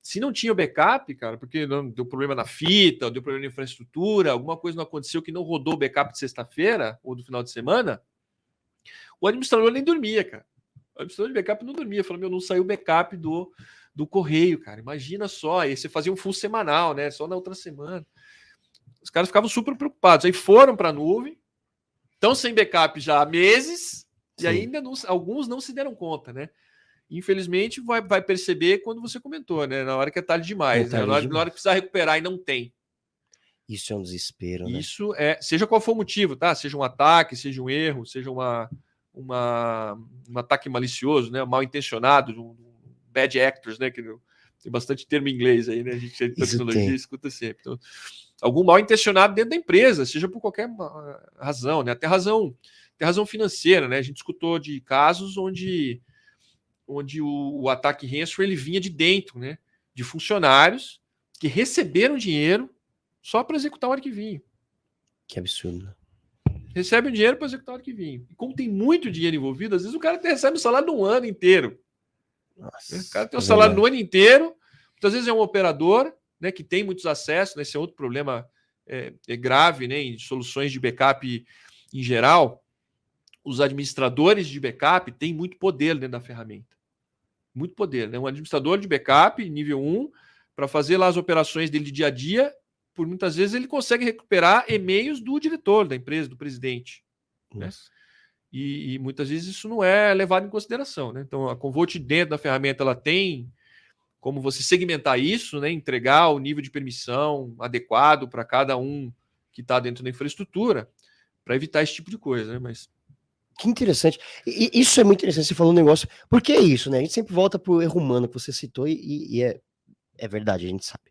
se não tinha o backup, cara, porque não deu problema na fita, deu problema na infraestrutura, alguma coisa não aconteceu que não rodou o backup de sexta-feira ou do final de semana, o administrador nem dormia, cara. O administrador de backup não dormia, falou, não saiu o backup do correio, cara. Imagina só, aí você fazia um full semanal, né? Só na outra semana. Os caras ficavam super preocupados. Aí foram para a nuvem, estão sem backup já há meses, e ainda alguns não se deram conta, né? Infelizmente, vai perceber quando você comentou, né? Na hora que é tarde demais, né? Na hora que precisa recuperar e não tem. Isso é um desespero, né? Isso seja qual for o motivo, tá? Seja um ataque, seja um erro, seja um ataque malicioso, né? Mal intencionado, um bad actors, né? Que tem bastante termo em inglês aí, né? A gente de tecnologia escuta sempre. Então, algum mal intencionado dentro da empresa, seja por qualquer razão, né? Até razão financeira, né? A gente escutou de casos onde o ataque ransomware ele vinha de dentro, né? De funcionários que receberam dinheiro só para executar o arquivinho. Que absurdo, né? Recebe o dinheiro para executar o arquivinho. E como tem muito dinheiro envolvido, às vezes o cara recebe o salário do ano inteiro. Nossa, o cara tem o salário no ano inteiro, muitas vezes é um operador, né, que tem muitos acessos, né, esse é outro problema grave, né, em soluções de backup em geral. Os administradores de backup têm muito poder dentro da ferramenta. Muito poder, né? Um administrador de backup, nível 1, para fazer lá as operações dele de dia a dia, por muitas vezes ele consegue recuperar e-mails do diretor da empresa, do presidente. Né? E muitas vezes isso não é levado em consideração. Né? Então, a Commvault dentro da ferramenta ela tem como você segmentar isso, né? Entregar o nível de permissão adequado para cada um que está dentro da infraestrutura, para evitar esse tipo de coisa. Né? Mas que interessante. E isso é muito interessante, você falou um negócio. Porque é isso, né? A gente sempre volta pro erro humano que você citou e é verdade, a gente sabe.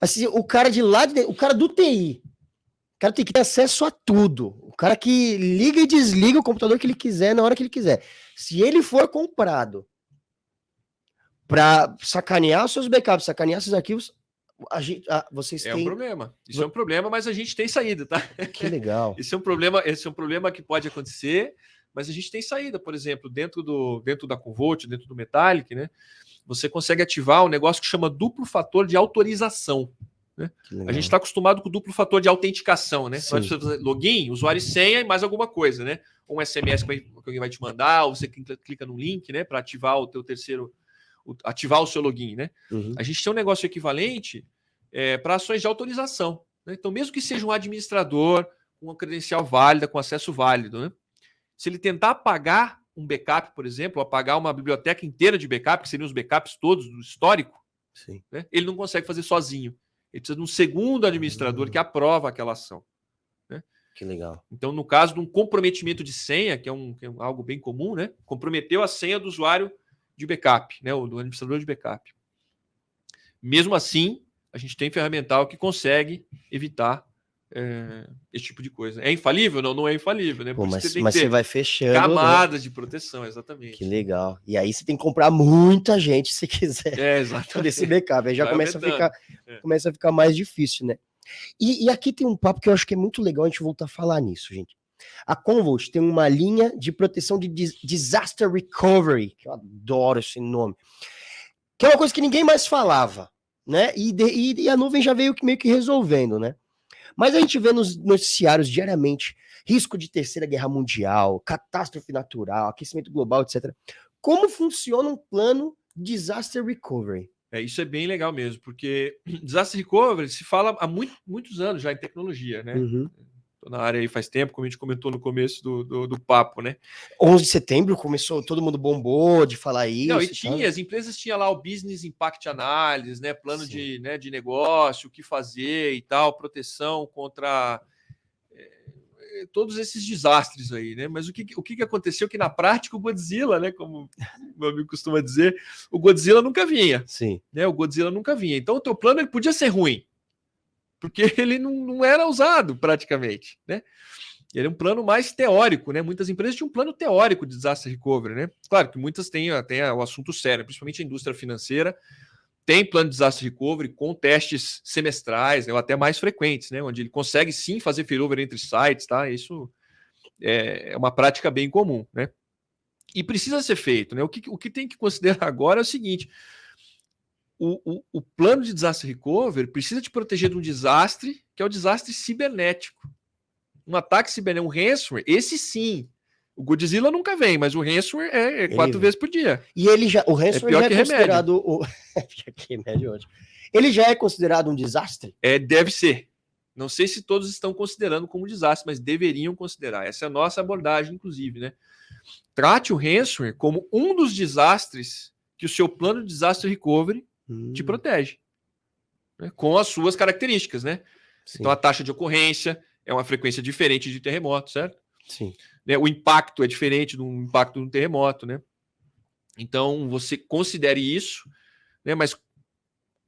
Assim, o cara de lá de dentro, o cara do TI, o cara tem que ter acesso a tudo. O cara que liga e desliga o computador que ele quiser na hora que ele quiser. Se ele for comprado para sacanear os seus backups, sacanear seus arquivos, vocês têm... um problema. Isso é um problema, mas a gente tem saída, tá? Que legal. Esse é um problema que pode acontecer, mas a gente tem saída. Por exemplo, dentro da Commvault, dentro do Metallic, né? Você consegue ativar um negócio que chama duplo fator de autorização. Né? A gente está acostumado com o duplo fator de autenticação, né? Você vai fazer login, usuário e senha e mais alguma coisa, né? Ou um SMS que alguém vai te mandar, ou você clica no link, né? Para ativar o teu terceiro, ativar o seu login, né? A gente tem um negócio equivalente para ações de autorização. né? Então, mesmo que seja um administrador com uma credencial válida, com acesso válido, né? Se ele tentar apagar um backup, por exemplo, ou apagar uma biblioteca inteira de backup, que seriam os backups todos do histórico, Sim. né? Ele não consegue fazer sozinho. Ele precisa de um segundo administrador que aprova aquela ação. Né? Que legal. Então, no caso de um comprometimento de senha, que é algo bem comum, né? Comprometeu a senha do usuário de backup, né? Ou do administrador de backup. Mesmo assim, a gente tem ferramental que consegue evitar esse tipo de coisa. É infalível? Não, não é infalível, né? Pô, mas você tem você que ter vai fechando, camadas né? de proteção, exatamente. Que legal. E aí você tem que comprar muita gente se quiser Exatamente. desse backup. Aí já Vai começa aumentando. começa a ficar mais difícil, né? E aqui tem um papo que eu acho que é muito legal a gente voltar a falar nisso, gente. A Commvault tem uma linha de proteção de disaster recovery, que eu adoro esse nome, que é uma coisa que ninguém mais falava, né? E a nuvem já veio meio que resolvendo, né? Mas a gente vê nos noticiários diariamente risco de terceira guerra mundial, catástrofe natural, aquecimento global, etc. Como funciona um plano disaster recovery? Isso é bem legal mesmo, porque disaster recovery se fala há muitos anos já em tecnologia, né? Uhum. Tô na área aí faz tempo, como a gente comentou no começo do papo, né? 11 de setembro começou, todo mundo bombou de falar isso. Não, as empresas tinham lá o Business Impact Analysis, né? Plano de negócio, o que fazer e tal, proteção contra todos esses desastres aí, né? Mas o que aconteceu que na prática o Godzilla, né? Como o meu amigo costuma dizer, o Godzilla nunca vinha. Sim. Né? O Godzilla nunca vinha. Então o teu plano ele podia ser ruim, porque ele não era usado praticamente, né? Ele é um plano mais teórico, né? Muitas empresas tinham um plano teórico de disaster recovery, né? Claro que muitas têm o assunto sério, principalmente a indústria financeira, tem plano de disaster recovery com testes semestrais, né, ou até mais frequentes, né? Onde ele consegue sim fazer failover entre sites, tá? Isso é uma prática bem comum, né? E precisa ser feito, né? O que tem que considerar agora é o seguinte: o plano de disaster recovery precisa te proteger de um desastre, que é o desastre cibernético. Um ataque cibernético, um ransomware, esse sim. O Godzilla nunca vem, mas o ransomware é 4 vezes por dia. E ele já, o ransomware já é considerado remédio. Ele já é considerado um desastre? Deve ser. Não sei se todos estão considerando como desastre, mas deveriam considerar. Essa é a nossa abordagem, inclusive, né? Trate o ransomware como um dos desastres que o seu plano de disaster recovery te protege, né? Com as suas características, né? Sim. Então a taxa de ocorrência é uma frequência diferente de terremoto, certo? Sim. Né? O impacto é diferente do impacto de um terremoto, né? Então você considere isso, né? Mas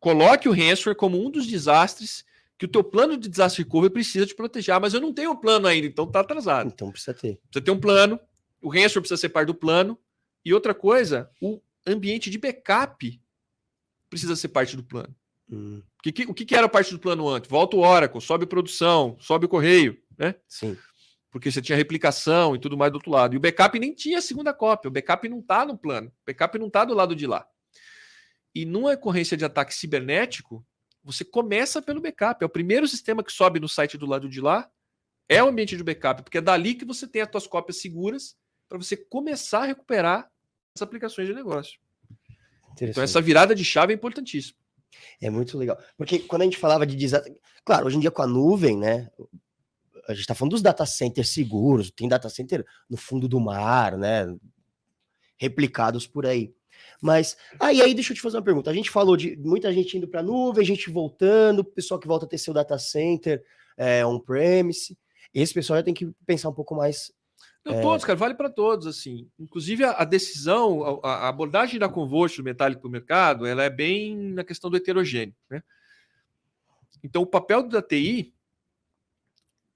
coloque o ransomware como um dos desastres que o teu plano de disaster recovery precisa te proteger. Mas eu não tenho um plano ainda, então tá atrasado. Então precisa ter. Precisa ter um plano, o ransomware precisa ser parte do plano, e outra coisa, o ambiente de backup precisa ser parte do plano. O que era parte do plano antes? Volta o Oracle, sobe produção, sobe o correio, né? Sim. Porque você tinha replicação e tudo mais do outro lado. E o backup nem tinha a segunda cópia, o backup não está no plano, o backup não está do lado de lá. E numa ocorrência de ataque cibernético, você começa pelo backup. É o primeiro sistema que sobe no site do lado de lá, é o ambiente de backup, porque é dali que você tem as suas cópias seguras para você começar a recuperar as aplicações de negócio. Então essa virada de chave é importantíssima. É muito legal. Porque quando a gente falava de desastre... Claro, hoje em dia com a nuvem, né? A gente está falando dos data centers seguros, tem data center no fundo do mar, né? Replicados por aí. Mas, aí deixa eu te fazer uma pergunta. A gente falou de muita gente indo para a nuvem, gente voltando, pessoal que volta a ter seu data center on-premise. Esse pessoal já tem que pensar um pouco mais. Não, todos, cara, vale para todos, assim. Inclusive a decisão, a abordagem da Commvault do metálico para o mercado, ela é bem na questão do heterogêneo, né? Então, o papel da TI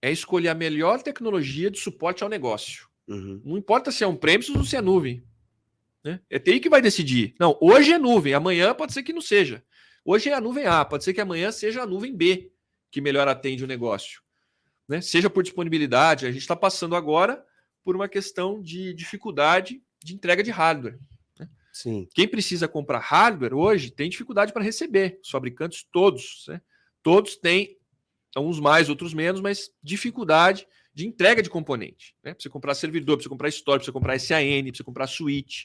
é escolher a melhor tecnologia de suporte ao negócio. Uhum. Não importa se é on-premise ou se é nuvem. Né? É TI que vai decidir. Não, hoje é nuvem, amanhã pode ser que não seja. Hoje é a nuvem A, pode ser que amanhã seja a nuvem B que melhor atende o negócio. Né? Seja por disponibilidade, a gente está passando agora por uma questão de dificuldade de entrega de hardware. Né? Sim. Quem precisa comprar hardware hoje tem dificuldade para receber. Os fabricantes todos, né? Todos têm, uns mais, outros menos, mas dificuldade de entrega de componente. Né? Pra você comprar servidor, para você comprar storage, para você comprar SAN, para você comprar switch.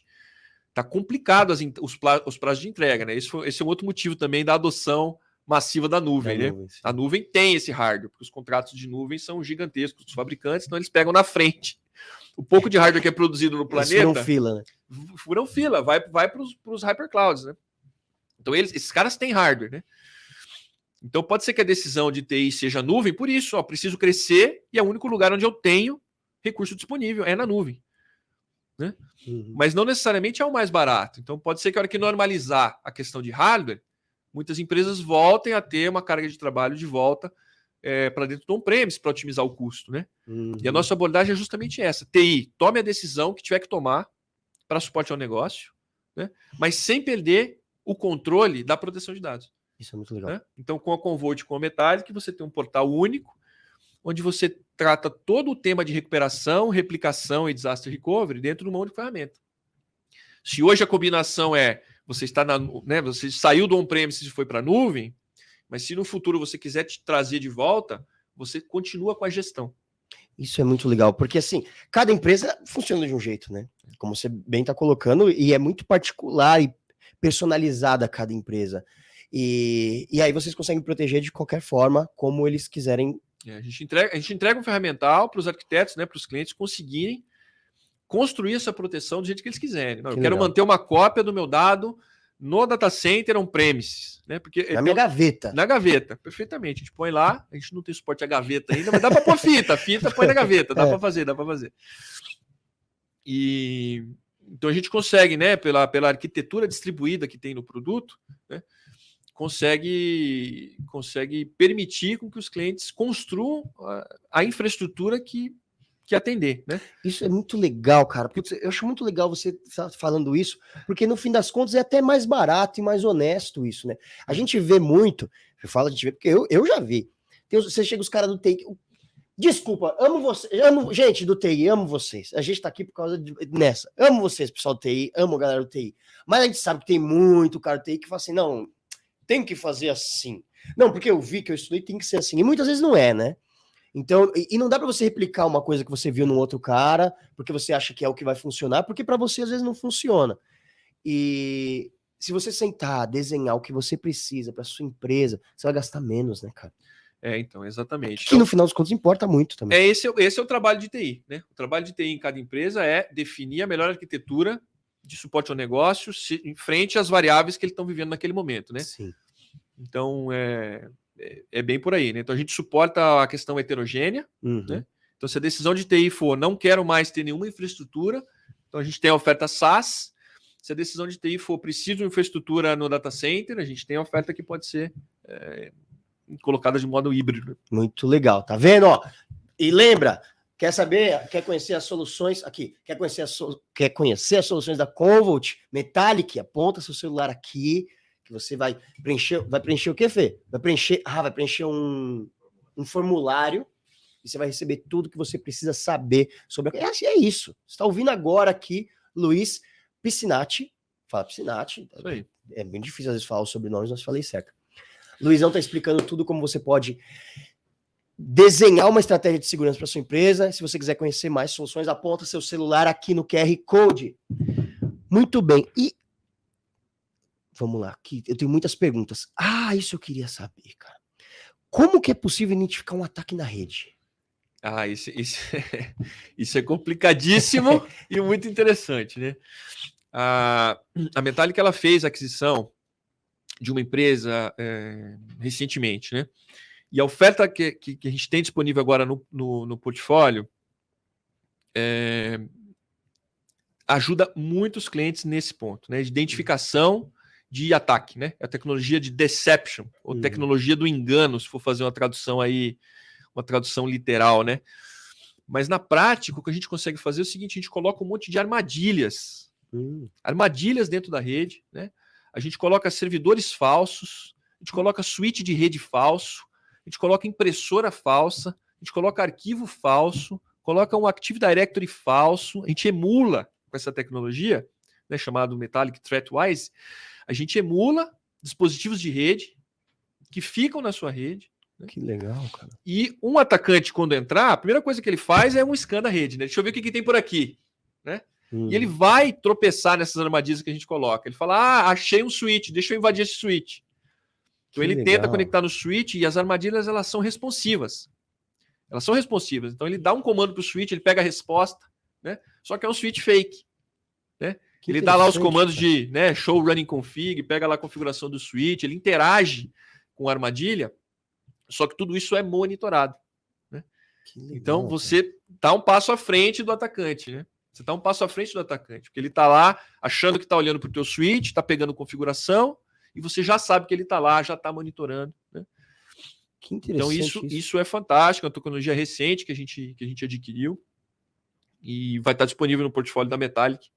Está complicado os prazos de entrega. Né? Esse é um outro motivo também da adoção massiva da nuvem, né? nuvem, sim. A nuvem tem esse hardware, porque os contratos de nuvem são gigantescos dos fabricantes, então eles pegam na frente. O pouco de hardware que é produzido no planeta... Eles furam fila, né? Furam fila, vai para os hyperclouds, né? Então esses caras têm hardware, né? Então pode ser que a decisão de TI seja nuvem, por isso, ó, preciso crescer e é o único lugar onde eu tenho recurso disponível, é na nuvem. Né? Mas não necessariamente é o mais barato. Então pode ser que a hora que normalizar a questão de hardware, muitas empresas voltem a ter uma carga de trabalho de volta para dentro do on-premise para otimizar o custo. Né? E a nossa abordagem é justamente essa. TI, tome a decisão que tiver que tomar para suporte ao negócio, né? Mas sem perder o controle da proteção de dados. Isso é muito legal. Né? Então, com a Commvault, com a Metallic, você tem um portal único, onde você trata todo o tema de recuperação, replicação e disaster recovery dentro de uma única ferramenta. Se hoje a combinação é você está você saiu do on-premise e foi para a nuvem, mas se no futuro você quiser te trazer de volta, você continua com a gestão. Isso é muito legal, porque assim, cada empresa funciona de um jeito, né? Como você bem está colocando, e é muito particular e personalizada cada empresa. E aí vocês conseguem proteger de qualquer forma, como eles quiserem. A gente entrega um ferramental para os arquitetos, né, para os clientes conseguirem construir essa proteção do jeito que eles quiserem. Não, eu quero manter uma cópia do meu dado no data center on-premise. Né, porque na minha gaveta. Na gaveta, perfeitamente. A gente põe lá, a gente não tem suporte a gaveta ainda, mas dá para pôr fita. Fita põe na gaveta, dá para fazer. E então a gente consegue, né, pela arquitetura distribuída que tem no produto, né, consegue permitir com que os clientes construam a infraestrutura que atender, né? Isso é muito legal, cara. Putz, eu acho muito legal você estar falando isso, porque no fim das contas é até mais barato e mais honesto isso, né? A gente vê muito, a gente vê, porque eu já vi. Você chega os caras do TI. Desculpa, amo vocês, gente do TI, amo vocês. A gente tá aqui por causa nessa. Amo vocês, pessoal do TI, amo a galera do TI. Mas a gente sabe que tem muito cara do TI que fala assim, não, tem que fazer assim. Não, porque eu vi que eu estudei, tem que ser assim. E muitas vezes não é, né? Então, e não dá para você replicar uma coisa que você viu num outro cara, porque você acha que é o que vai funcionar, porque para você às vezes não funciona. E se você sentar, desenhar o que você precisa para sua empresa, você vai gastar menos, né, cara? Então, exatamente. Que no final dos contos importa muito também. Esse é o trabalho de TI, né? O trabalho de TI em cada empresa é definir a melhor arquitetura de suporte ao negócio em frente às variáveis que eles estão vivendo naquele momento, né? Sim. Então, é bem por aí, né? Então, a gente suporta a questão heterogênea, né? Então, se a decisão de TI for não quero mais ter nenhuma infraestrutura, então a gente tem a oferta SaaS. Se a decisão de TI for preciso de infraestrutura no data center, a gente tem a oferta que pode ser colocada de modo híbrido. Muito legal, tá vendo? Ó, e lembra, quer conhecer as soluções aqui, quer conhecer as soluções da Commvault Metallic? Aponta seu celular aqui, que você vai preencher o que, Fê? Vai preencher um formulário e você vai receber tudo que você precisa saber sobre é isso. Você está ouvindo agora aqui Luiz Piscinati. Fala Piscinati. Isso aí. É bem difícil às vezes falar os sobrenomes, mas falei certo. Luizão está explicando tudo como você pode desenhar uma estratégia de segurança para sua empresa. Se você quiser conhecer mais soluções, aponta seu celular aqui no QR Code. Muito bem. E vamos lá, aqui eu tenho muitas perguntas. Isso eu queria saber, cara. Como que é possível identificar um ataque na rede? Isso é complicadíssimo e muito interessante, né? A Metallic, ela fez a aquisição de uma empresa recentemente, né? E a oferta que a gente tem disponível agora no portfólio ajuda muitos clientes nesse ponto, né? De identificação de ataque, né? A tecnologia de deception, ou tecnologia do engano, se for fazer uma tradução aí, uma tradução literal, né? Mas na prática, o que a gente consegue fazer é o seguinte: a gente coloca um monte de armadilhas, armadilhas dentro da rede, né? A gente coloca servidores falsos, a gente coloca switch de rede falso, a gente coloca impressora falsa, a gente coloca arquivo falso, coloca um Active Directory falso, a gente emula com essa tecnologia, né, chamado Metallic ThreatWise, a gente emula dispositivos de rede que ficam na sua rede. Né? Que legal, cara. E um atacante, quando entrar, a primeira coisa que ele faz é um scan da rede, né? Deixa eu ver o que tem por aqui, né? E ele vai tropeçar nessas armadilhas que a gente coloca. Ele fala, achei um switch, deixa eu invadir esse switch. Então ele tenta conectar no switch e as armadilhas elas são responsivas. Elas são responsivas. Então ele dá um comando para o switch, ele pega a resposta, né? Só que é um switch fake, né? Ele dá lá os comandos de, né, show running config, pega lá a configuração do switch, ele interage com a armadilha, só que tudo isso é monitorado, né? Legal, então você está um passo à frente do atacante, né? Você está um passo à frente do atacante, porque ele está lá achando que está olhando para o teu switch, está pegando configuração, e você já sabe que ele está lá, já está monitorando, né? Que interessante. Então isso é fantástico, é uma tecnologia recente que a gente adquiriu e vai estar disponível no portfólio da Metallic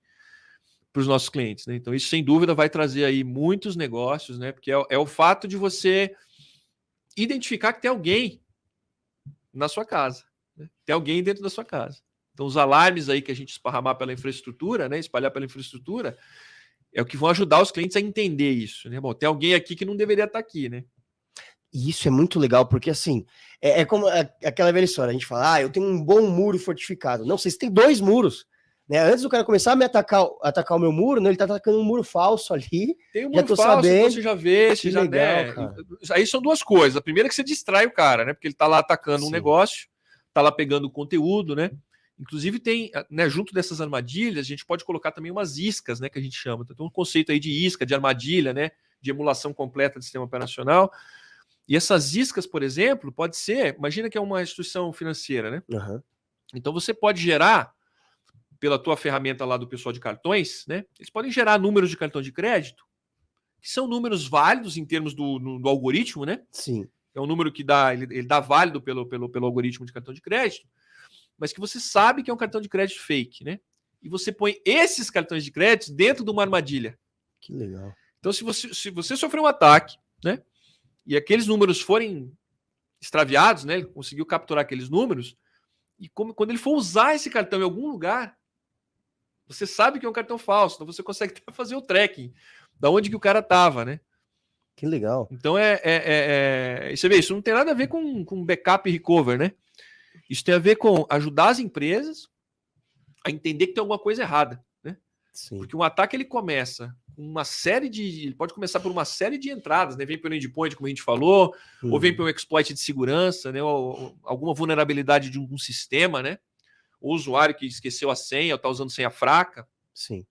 para os nossos clientes, né? Então isso sem dúvida vai trazer aí muitos negócios, né? Porque é o fato de você identificar que tem alguém na sua casa, né? Tem alguém dentro da sua casa. Então os alarmes aí que a gente esparramar pela infraestrutura, né? Espalhar pela infraestrutura, é o que vão ajudar os clientes a entender isso, né? Bom, tem alguém aqui que não deveria estar aqui, né? E isso é muito legal, porque assim, é como aquela velha história, a gente fala, eu tenho um bom muro fortificado. Não, vocês têm 2 muros, né? Antes do cara começar a me atacar o meu muro, né, ele tá atacando um muro falso ali. Tem um muro falso, sabendo, então você já vê, você já legal, aí são 2 coisas. A primeira é que você distrai o cara, né? Porque ele tá lá atacando um negócio, tá lá pegando conteúdo, né? Inclusive tem, né, junto dessas armadilhas, a gente pode colocar também umas iscas, né, que a gente chama. Então, tem um conceito aí de isca, de armadilha, né, de emulação completa do sistema operacional. E essas iscas, por exemplo, pode ser, imagina que é uma instituição financeira, né? Uhum. Então você pode gerar, pela tua ferramenta lá do pessoal de cartões, né? Eles podem gerar números de cartão de crédito, que são números válidos em termos do algoritmo, né? Sim. É um número que dá, ele dá válido pelo algoritmo de cartão de crédito, mas que você sabe que é um cartão de crédito fake, né? E você põe esses cartões de crédito dentro de uma armadilha. Que legal. Então, se você sofrer um ataque, né? E aqueles números forem extraviados, né? Ele conseguiu capturar aqueles números, e quando ele for usar esse cartão em algum lugar, você sabe que é um cartão falso, então você consegue até fazer o tracking da onde que o cara estava, né? Que legal. Então você vê, isso não tem nada a ver com backup e recover, né? Isso tem a ver com ajudar as empresas a entender que tem alguma coisa errada, né? Sim. Porque um ataque ele começa com uma série ele pode começar por uma série de entradas, né? Vem pelo endpoint, como a gente falou, ou vem pelo exploit de segurança, né? Ou alguma vulnerabilidade de um sistema, né? O usuário que esqueceu a senha, ou está usando senha fraca. Sim.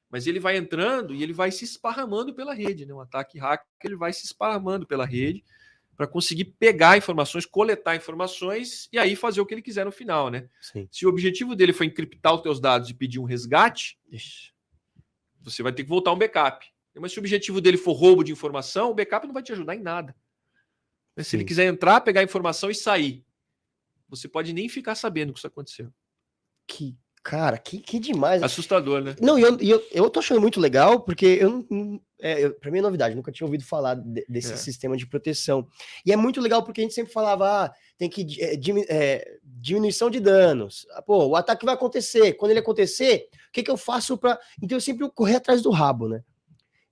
Mas ele vai entrando e ele vai se esparramando pela rede, né? Um ataque hacker, ele vai se esparramando pela rede para conseguir pegar informações, coletar informações e aí fazer o que ele quiser no final, né? Sim. Se o objetivo dele foi encriptar os teus dados e pedir um resgate, você vai ter que voltar um backup. Mas se o objetivo dele for roubo de informação, o backup não vai te ajudar em nada. Se ele quiser entrar, pegar a informação e sair, você pode nem ficar sabendo que isso aconteceu. Cara, que demais. Assustador, né? Não, eu tô achando muito legal, porque pra mim é novidade, nunca tinha ouvido falar desse sistema de proteção. E é muito legal porque a gente sempre falava, tem que diminuição de danos. Pô, o ataque vai acontecer. Quando ele acontecer, o que eu faço pra... Então eu sempre correr atrás do rabo, né?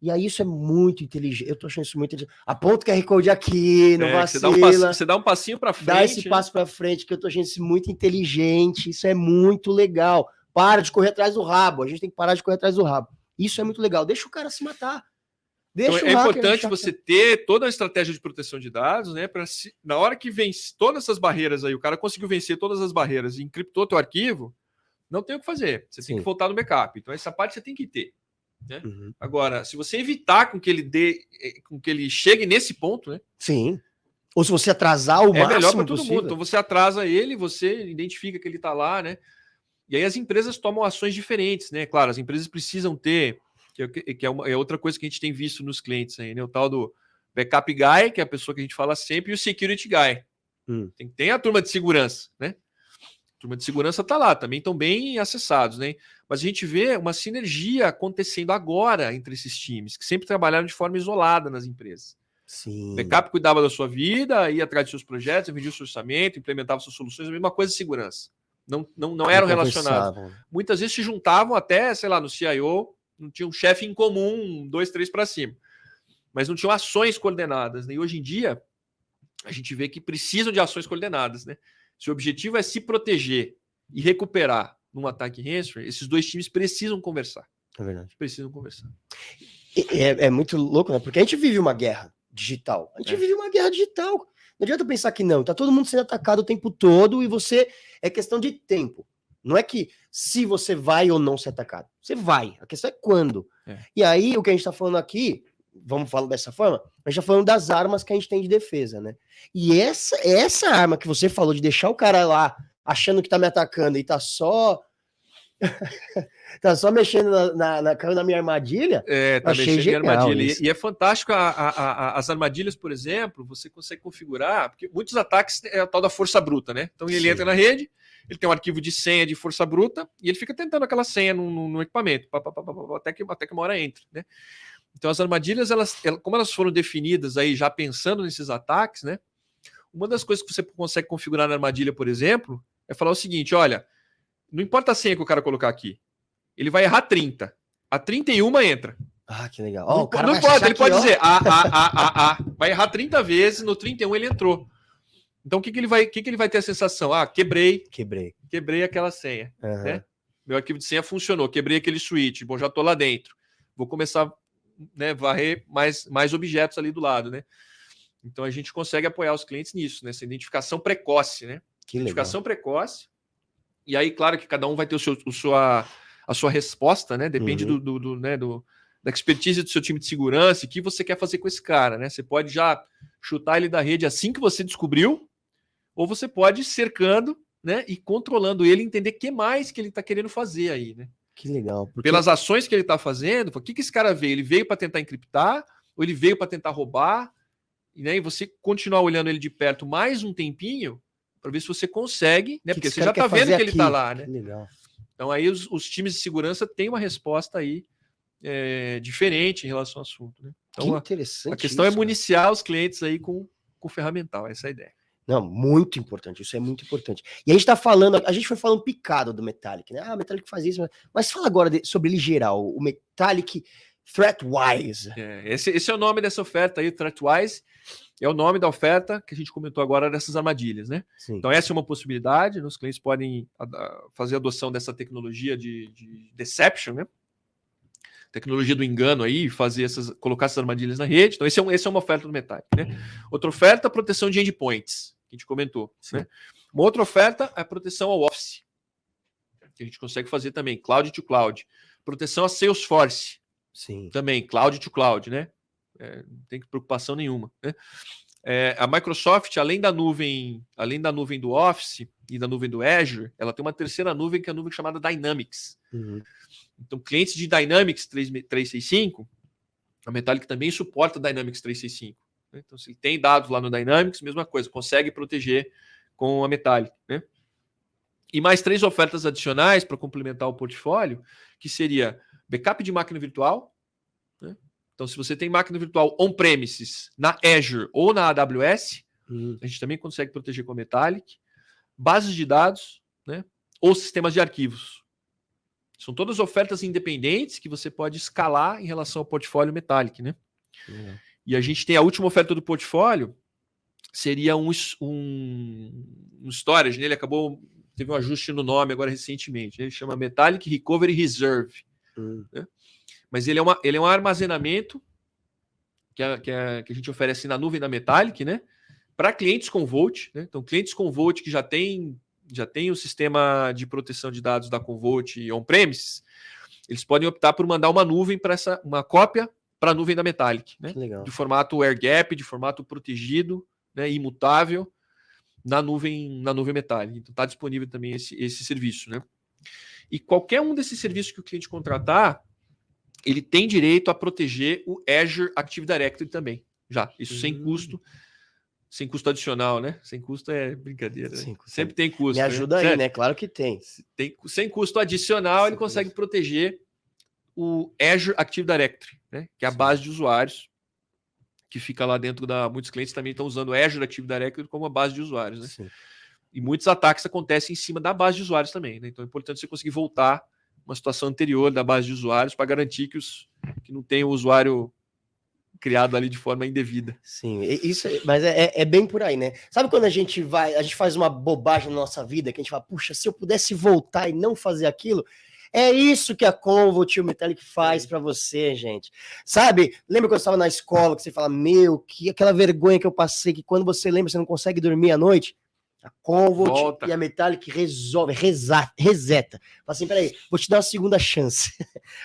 E aí isso é muito inteligente. Eu tô achando isso muito inteligente. Aponta o QR Code aqui, não vacila. Você dá um passinho para frente. Dá esse passo para frente, que eu tô achando isso muito inteligente. Isso é muito legal. Para de correr atrás do rabo. A gente tem que parar de correr atrás do rabo. Isso é muito legal. Deixa o cara se matar. Então, é importante você ter toda a estratégia de proteção de dados, né? Para na hora que vence todas essas barreiras aí, o cara conseguiu vencer todas as barreiras e encriptou teu arquivo, não tem o que fazer. Você tem que voltar no backup. Então, essa parte você tem que ter. Né? Uhum. Agora, se você evitar com que ele chegue nesse ponto, né? Sim. Ou se você atrasar o máximo melhor para todo possível. mundo. Então você atrasa ele, você identifica que ele está lá, né? E aí as empresas tomam ações diferentes, né? Claro, as empresas precisam ter, que é outra coisa que a gente tem visto nos clientes aí, né? O tal do backup guy, que é a pessoa que a gente fala sempre, e o security guy. Tem a turma de segurança, né? A turma de segurança está lá, também estão bem acessados, né? Mas a gente vê uma sinergia acontecendo agora entre esses times, que sempre trabalharam de forma isolada nas empresas. Sim. O backup cuidava da sua vida, ia atrás dos seus projetos, vendia o seu orçamento, implementava suas soluções, a mesma coisa de segurança. Não eram relacionados. Muitas vezes se juntavam até, sei lá, no CIO, não tinha um chefe em comum, 2, 3 para cima. Mas não tinham ações coordenadas. Né? E hoje em dia, a gente vê que precisam de ações coordenadas. Né? Se o objetivo é se proteger e recuperar num ataque ransomware, esses 2 times precisam conversar. É verdade. Precisam conversar. É muito louco, né? Porque a gente vive uma guerra. digital. A gente vive uma guerra digital. Não adianta pensar que não. Tá todo mundo sendo atacado o tempo todo e você... É questão de tempo. Não é que se você vai ou não ser atacado. Você vai. A questão é quando. E aí, o que a gente tá falando aqui, vamos falar dessa forma, a gente tá falando das armas que a gente tem de defesa, né? E essa arma que você falou de deixar o cara lá achando que tá me atacando e tá só... tá só mexendo na minha armadilha. Tá achei mexendo em armadilha. Isso. E é fantástico as armadilhas, por exemplo, você consegue configurar, porque muitos ataques é a tal da força bruta, né? Então ele entra na rede, ele tem um arquivo de senha de força bruta e ele fica tentando aquela senha no equipamento, até que uma hora entra, né? Então as armadilhas, como elas foram definidas aí já pensando nesses ataques, né? Uma das coisas que você consegue configurar na armadilha, por exemplo, é falar o seguinte: olha, não importa a senha que o cara colocar aqui, ele vai errar 30. A 31 entra. Ah, que legal. Não importa, ele pode dizer vai errar 30 vezes, no 31 ele entrou. Então o que ele vai ter a sensação? Quebrei aquela senha. Né? Meu arquivo de senha funcionou, quebrei aquele switch, bom, já estou lá dentro. Vou começar, né, varrer mais objetos ali do lado, né? Então a gente consegue apoiar os clientes nisso, nessa identificação precoce, né? Identificação precoce. E aí, claro que cada um vai ter a sua resposta, né? Depende da expertise do seu time de segurança e o que você quer fazer com esse cara, né? Você pode já chutar ele da rede assim que você descobriu, ou você pode ir cercando, né? E controlando ele, entender o que mais que ele está querendo fazer aí, né? Que legal. Pelas ações que ele está fazendo, o que esse cara veio? Ele veio para tentar encriptar, ou ele veio para tentar roubar, né? E você continuar olhando ele de perto mais um tempinho, para ver se você consegue, né? Porque você já está vendo que ele está lá, né? Legal. Então aí os times de segurança têm uma resposta aí diferente em relação ao assunto, né? Então, que interessante. A questão é municiar os clientes aí com ferramental, essa é a ideia. Não, muito importante, isso é muito importante. E a gente tá falando, a gente foi falando picado do Metallic, né? O Metallic faz isso, mas fala agora sobre ele geral, o Metallic ThreatWise. Esse é o nome dessa oferta aí, ThreatWise. É o nome da oferta que a gente comentou agora dessas armadilhas, né? Sim. Então essa é uma possibilidade, os clientes podem fazer adoção dessa tecnologia de deception, né? Tecnologia do engano aí, colocar essas armadilhas na rede. Então essa é uma oferta do Metallic, né? Outra oferta, proteção de endpoints, que a gente comentou, né? Uma outra oferta é a proteção ao Office, que a gente consegue fazer também, Cloud to Cloud. Proteção a Salesforce, sim, também, Cloud to Cloud, né? Não tem preocupação nenhuma, né? A Microsoft, além da nuvem do Office e da nuvem do Azure, ela tem uma terceira nuvem, que é a nuvem chamada Dynamics. Então, clientes de Dynamics 365, a Metallic também suporta Dynamics 365. Né? Então, se tem dados lá no Dynamics, mesma coisa, consegue proteger com a Metallic, né? E mais 3 ofertas adicionais para complementar o portfólio, que seria backup de máquina virtual, né? Então, se você tem máquina virtual on-premises, na Azure ou na AWS, a gente também consegue proteger com a Metallic. Bases de dados, né? Ou sistemas de arquivos. São todas ofertas independentes que você pode escalar em relação ao portfólio Metallic, né? E a gente tem a última oferta do portfólio, seria um storage, né? Ele teve um ajuste no nome agora recentemente, né? Ele chama Metallic Recovery Reserve, né? Mas ele é um armazenamento que a gente oferece na nuvem da Metallic, né? Para clientes com Vault, né? Então, clientes com Vault que já tem o sistema de proteção de dados da Commvault on-premises, eles podem optar por mandar uma cópia para a nuvem da Metallic, né? De formato air-gap, de formato protegido, né? Imutável, na nuvem Metallic. Então, está disponível também esse serviço, né? E qualquer um desses serviços que o cliente contratar, ele tem direito a proteger o Azure Active Directory também, já. Isso sem custo. Sem custo adicional, né? Sem custo é brincadeira. Né? Sempre tem custo. Me ajuda aí, né? Claro que tem. Sem custo adicional, ele consegue proteger o Azure Active Directory, né? Que é a base de usuários que fica lá dentro muitos clientes também estão usando o Azure Active Directory como a base de usuários, né? Sim. E muitos ataques acontecem em cima da base de usuários também, né? Então é importante você conseguir voltar uma situação anterior da base de usuários para garantir que não tem o usuário criado ali de forma indevida. Sim, isso, mas é bem por aí, né? Sabe quando a gente faz uma bobagem na nossa vida, que a gente fala, puxa, se eu pudesse voltar e não fazer aquilo, É isso que a Convolt e o Metallic faz para você, gente. Sabe? Lembra quando você estava na escola, que você fala, meu, que aquela vergonha que eu passei, que quando você lembra, você não consegue dormir à noite? A Convolt e a Metallic resolve, reseta. Fala assim, peraí, vou te dar uma segunda chance.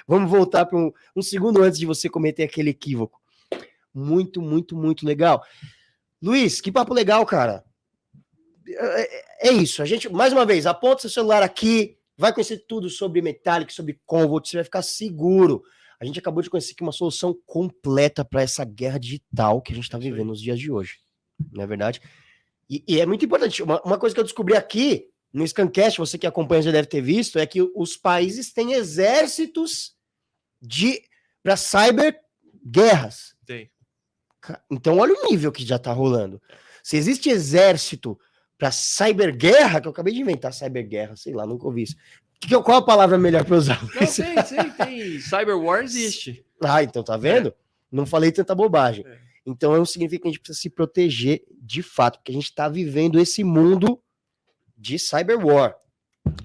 Vamos voltar para um segundo antes de você cometer aquele equívoco. Muito, muito, muito legal. Luiz, que papo legal, cara. É isso. A gente, mais uma vez, aponta seu celular aqui, vai conhecer tudo sobre Metallic, sobre Convolt, você vai ficar seguro. A gente acabou de conhecer aqui uma solução completa para essa guerra digital que a gente está vivendo nos dias de hoje. Não é verdade? E é muito importante. Uma coisa que eu descobri aqui no Scancast, você que acompanha já deve ter visto, é que os países têm exércitos para cyberguerras. Tem. Então, olha o nível que já está rolando. Se existe exército para cyberguerra, que eu acabei de inventar cyberguerra, sei lá, nunca ouvi isso. Qual a palavra melhor para usar? Não, tem. Cyberwar existe. Ah, então tá vendo? Não falei tanta bobagem. Então é um significa que a gente precisa se proteger de fato, porque a gente está vivendo esse mundo de cyberwar.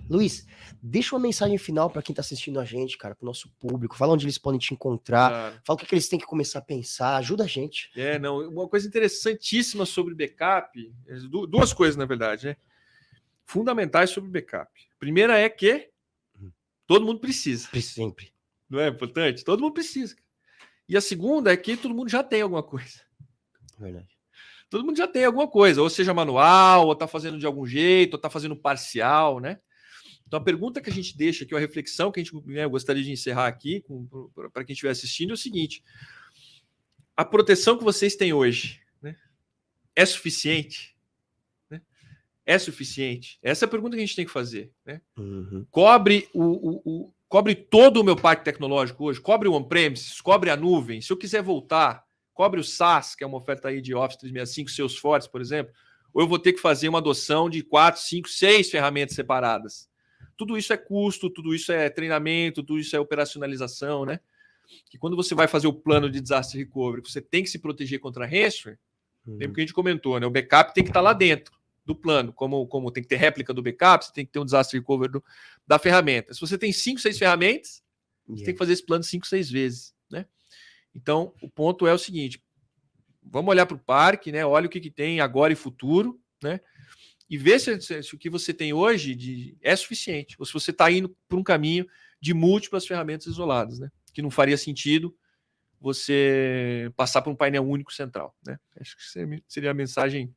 Luiz, deixa uma mensagem final para quem está assistindo a gente, cara, para o nosso público. Fala onde eles podem te encontrar. Fala o que eles têm que começar a pensar. Ajuda a gente. Uma coisa interessantíssima sobre backup, duas coisas, na verdade, né? Fundamentais sobre backup. A primeira é que todo mundo precisa. Sempre. Não é importante? Todo mundo precisa. E a segunda é que todo mundo já tem alguma coisa. Verdade. Todo mundo já tem alguma coisa, ou seja manual, ou está fazendo de algum jeito, ou está fazendo parcial, né? Então a pergunta que a gente deixa aqui, a reflexão que a gente gostaria de encerrar aqui para quem estiver assistindo é o seguinte: a proteção que vocês têm hoje, né, é suficiente? Né? É suficiente? Essa é a pergunta que a gente tem que fazer. Né? Cobre cobre todo o meu parque tecnológico hoje? Cobre o on-premises? Cobre a nuvem? Se eu quiser voltar, cobre o SaaS, que é uma oferta aí de Office 365, Salesforce, por exemplo, ou eu vou ter que fazer uma adoção de 4, 5, 6 ferramentas separadas? Tudo isso é custo, tudo isso é treinamento, tudo isso é operacionalização, né? Que quando você vai fazer o plano de disaster recovery, você tem que se proteger contra ransomware, lembra que a gente comentou, né? O backup tem que estar lá dentro do plano, como tem que ter réplica do backup, você tem que ter um disaster recovery da ferramenta. Se você tem 5, 6 ferramentas, você tem que fazer esse plano 5, 6 vezes, né? Então, o ponto é o seguinte: vamos olhar para o parque, né? Olha o que tem agora e futuro, né? E ver se o que você tem hoje é suficiente, ou se você está indo por um caminho de múltiplas ferramentas isoladas, né? Que não faria sentido você passar por um painel único central, né? Acho que seria a mensagem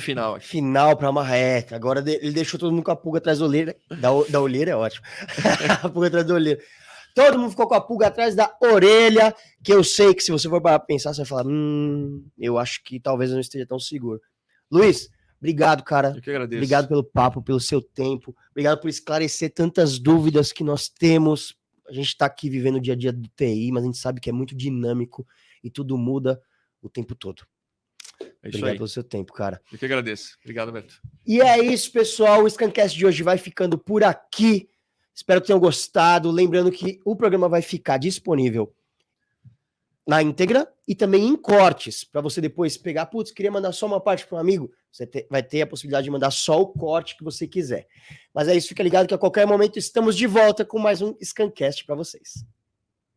final aqui. Final para amarrar. Agora ele deixou todo mundo com a pulga atrás da olheira. Da olheira é ótimo. A pulga atrás da olheira. Todo mundo ficou com a pulga atrás da orelha, que eu sei que se você for para pensar, você vai falar, eu acho que talvez eu não esteja tão seguro. Luiz, obrigado, cara. Eu que agradeço. Obrigado pelo papo, pelo seu tempo. Obrigado por esclarecer tantas dúvidas que nós temos. A gente está aqui vivendo o dia a dia do TI, mas a gente sabe que é muito dinâmico e tudo muda o tempo todo. Obrigado pelo seu tempo, cara. Eu que agradeço. Obrigado, Beto. E é isso, pessoal. O Scancast de hoje vai ficando por aqui. Espero que tenham gostado. Lembrando que o programa vai ficar disponível na íntegra e também em cortes, para você depois pegar, queria mandar só uma parte para um amigo, você vai ter a possibilidade de mandar só o corte que você quiser. Mas é isso, fica ligado que a qualquer momento estamos de volta com mais um Scancast para vocês.